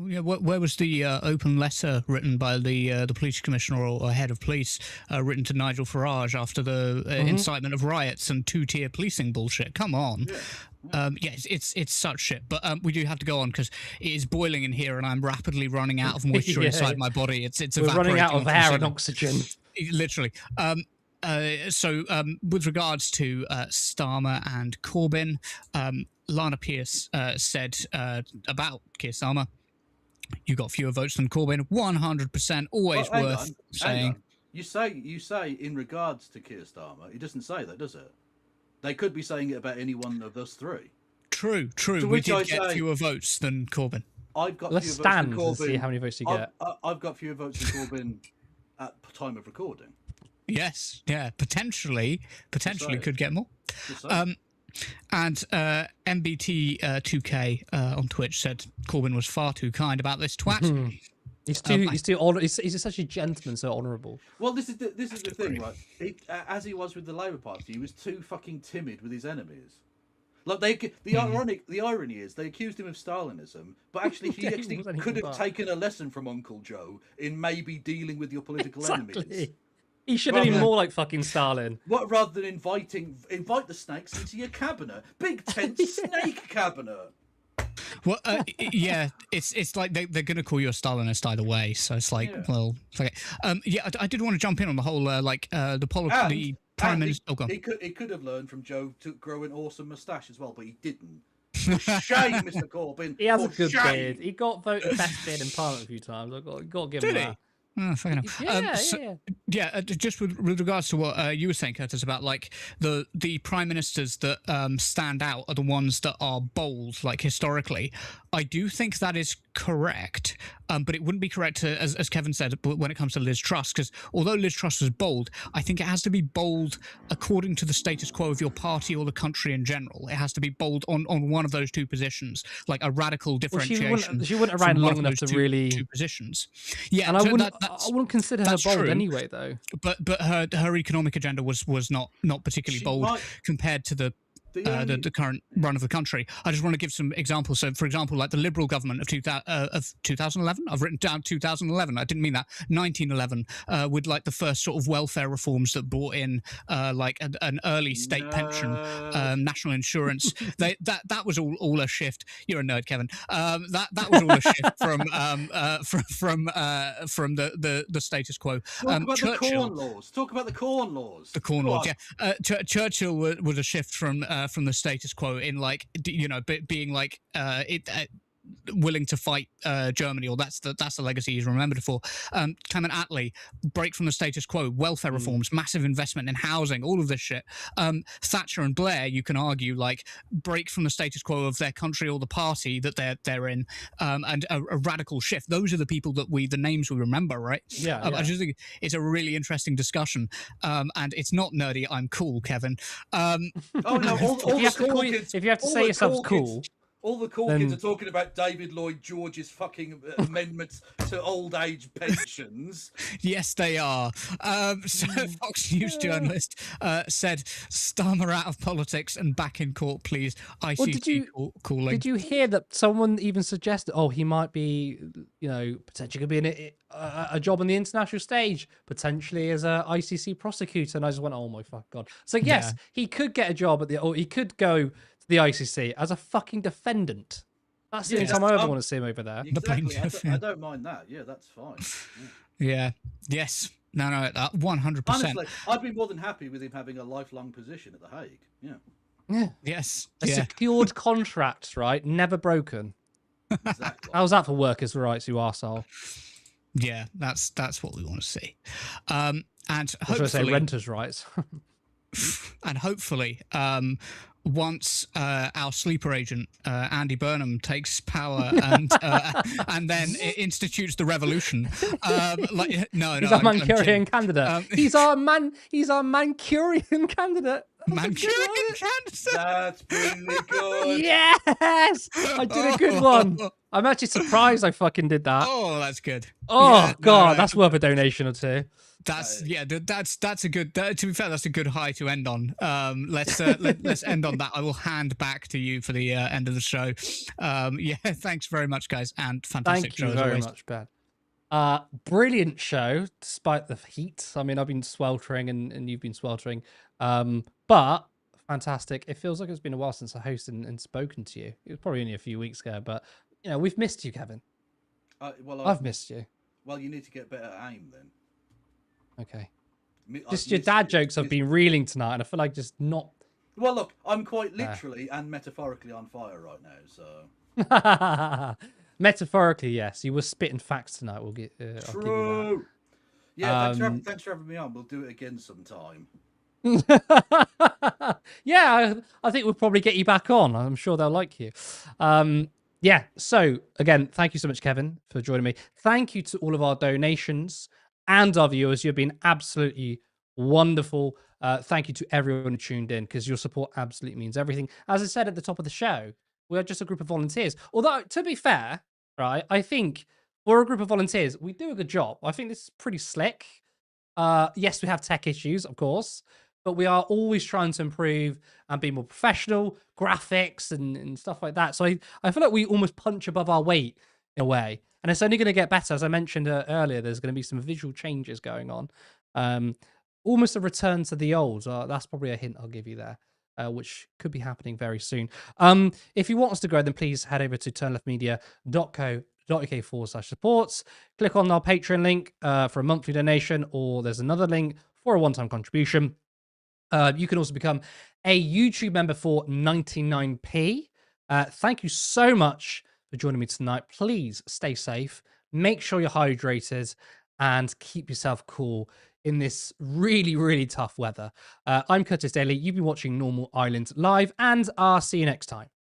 Yeah, where was the open letter written by the police commissioner or head of police written to Nigel Farage after the incitement of riots and two-tier policing bullshit? Come on. Yeah. It's such shit. But we do have to go on because it is boiling in here and I'm rapidly running out of moisture inside my body. It's We're evaporating. running out of air and oxygen. Literally. So with regards to Starmer and Corbyn, Lana Pierce said about Keir Starmer, you got fewer votes than Corbyn. 100%, always worth saying. You say in regards to Keir Starmer, he doesn't say that, does it? They could be saying it about any one of us three. True. We did get fewer votes than Corbyn. I've got Let's fewer votes stand than Corbyn. and see how many votes you get. I've got fewer votes than Corbyn at time of recording. Yes, yeah, potentially could get more. And MBT2K on Twitch said Corbyn was far too kind about this twat. He's he's such a gentleman, so honourable. Well, this is the thing, right? As he was with the Labour Party, he was too fucking timid with his enemies. Like the irony is they accused him of Stalinism, but actually he actually could have taken a lesson from Uncle Joe in maybe dealing with your political enemies. He should have been more like fucking Stalin. What, rather than invite the snakes into your cabinet, big tent snake cabinet. Well, yeah, it's like they're going to call you a Stalinist either way, so it's like, well, okay. Yeah, I did want to jump in on the whole the Prime Minister. Oh, God. He could have learned from Joe to grow an awesome moustache as well, but he didn't. For shame, Mr. Corbyn. He has a good beard. He got voted best beard in Parliament a few times. I've got to give him that. Oh, fair enough. Just with regards to what you were saying, Curtis, about like the prime ministers that stand out are the ones that are bold, like historically. I do think that is correct, but it wouldn't be correct to, as Kevin said, when it comes to Liz Truss, because although Liz Truss was bold, I think it has to be bold according to the status quo of your party or the country in general. It has to be bold on one of those two positions, like a radical differentiation. She wouldn't have ran long enough to really two positions. Yeah, and I wouldn't consider her bold true. Anyway, though. But her economic agenda was not particularly bold compared to the current run of the country. I just want to give some examples. So, for example, like the Liberal government of 2011, I've written down 2011. I didn't mean that. 1911, with like the first sort of welfare reforms that brought in like an early state pension, national insurance. That was all a shift. You're a nerd, Kevin. That was all a shift from the status quo. Talk about the Corn Laws. Talk about the Corn Laws. The Corn Laws, yeah. Churchill was a shift from the status quo in like being like willing to fight Germany, or that's the legacy he's remembered for. Clement Attlee, break from the status quo, welfare reforms, massive investment in housing, all of this shit. Thatcher and Blair, you can argue, like break from the status quo of their country or the party that they're in, and a radical shift. Those are the people that the names we remember, right? Yeah. I just think it's a really interesting discussion, and it's not nerdy. I'm cool, Kevin. Oh no! If you have to say yourself cool. All the cool kids are talking about David Lloyd George's fucking amendments to old age pensions. Yes, they are. So Fox News journalist said, Starmer out of politics and back in court, please. ICC calling. Did you hear that someone even suggested, he might be, potentially could be in a job on the international stage, potentially as a ICC prosecutor? And I just went, oh my fuck God. So yes, he could get a job he could go to the ICC as a fucking defendant. That's the only time I ever want to see him over there. Exactly. I don't mind that. Yeah, that's fine. Yeah. Yes. No, 100%. Honestly, I'd be more than happy with him having a lifelong position at The Hague. Yeah. Yeah. Yes. A secured contract, right? Never broken. Exactly. How's that for workers' rights, you arsehole? Yeah, that's what we want to see. And hopefully, I say renters' rights. And hopefully, once our sleeper agent Andy Burnham takes power and then institutes the revolution, he's our Mancurian candidate. He's our Mancurian candidate. Mancurian candidate. That's pretty good. Yes, I did a good one. I'm actually surprised I fucking did that. Oh, that's good. Oh God, that's worth a donation or two. That's a good. To be fair, that's a good high to end on. Let's end on that. I will hand back to you for the end of the show. Thanks very much, guys, and fantastic show. Thank you very much, Ben. Brilliant show, despite the heat. I mean, I've been sweltering and you've been sweltering, but fantastic. It feels like it's been a while since I hosted and spoken to you. It was probably only a few weeks ago, but we've missed you, Kevin. I've missed you. Well, you need to get better at aim then. Okay. Just your dad jokes have been reeling tonight, and I feel like just not. Well, look, I'm quite literally and metaphorically on fire right now, so. Metaphorically, yes. You were spitting facts tonight. We'll get. True. Yeah, thanks for having me on. We'll do it again sometime. Yeah, I think we'll probably get you back on. I'm sure they'll like you. Yeah. So again, thank you so much, Kevin, for joining me. Thank you to all of our donations and our viewers. You've been absolutely wonderful. Thank you to everyone who tuned in, because your support absolutely means everything. As I said at the top of the show, we are just a group of volunteers. Although, to be fair, right, I think for a group of volunteers, we do a good job. I think this is pretty slick. Yes, we have tech issues, of course, but we are always trying to improve and be more professional, graphics and stuff like that. So I feel like we almost punch above our weight in a way. And it's only going to get better. As I mentioned earlier, there's going to be some visual changes going on. Almost a return to the old. That's probably a hint I'll give you there, which could be happening very soon. If you want us to grow, then please head over to turnleftmedia.co.uk/supports. Click on our Patreon link for a monthly donation, or there's another link for a one-time contribution. You can also become a YouTube member for 99p. Thank you so much for joining me tonight. Please stay safe, make sure you're hydrated, and keep yourself cool in this really, really tough weather. I'm Curtis Daly. You've been watching Normal Island Live, and I'll see you next time.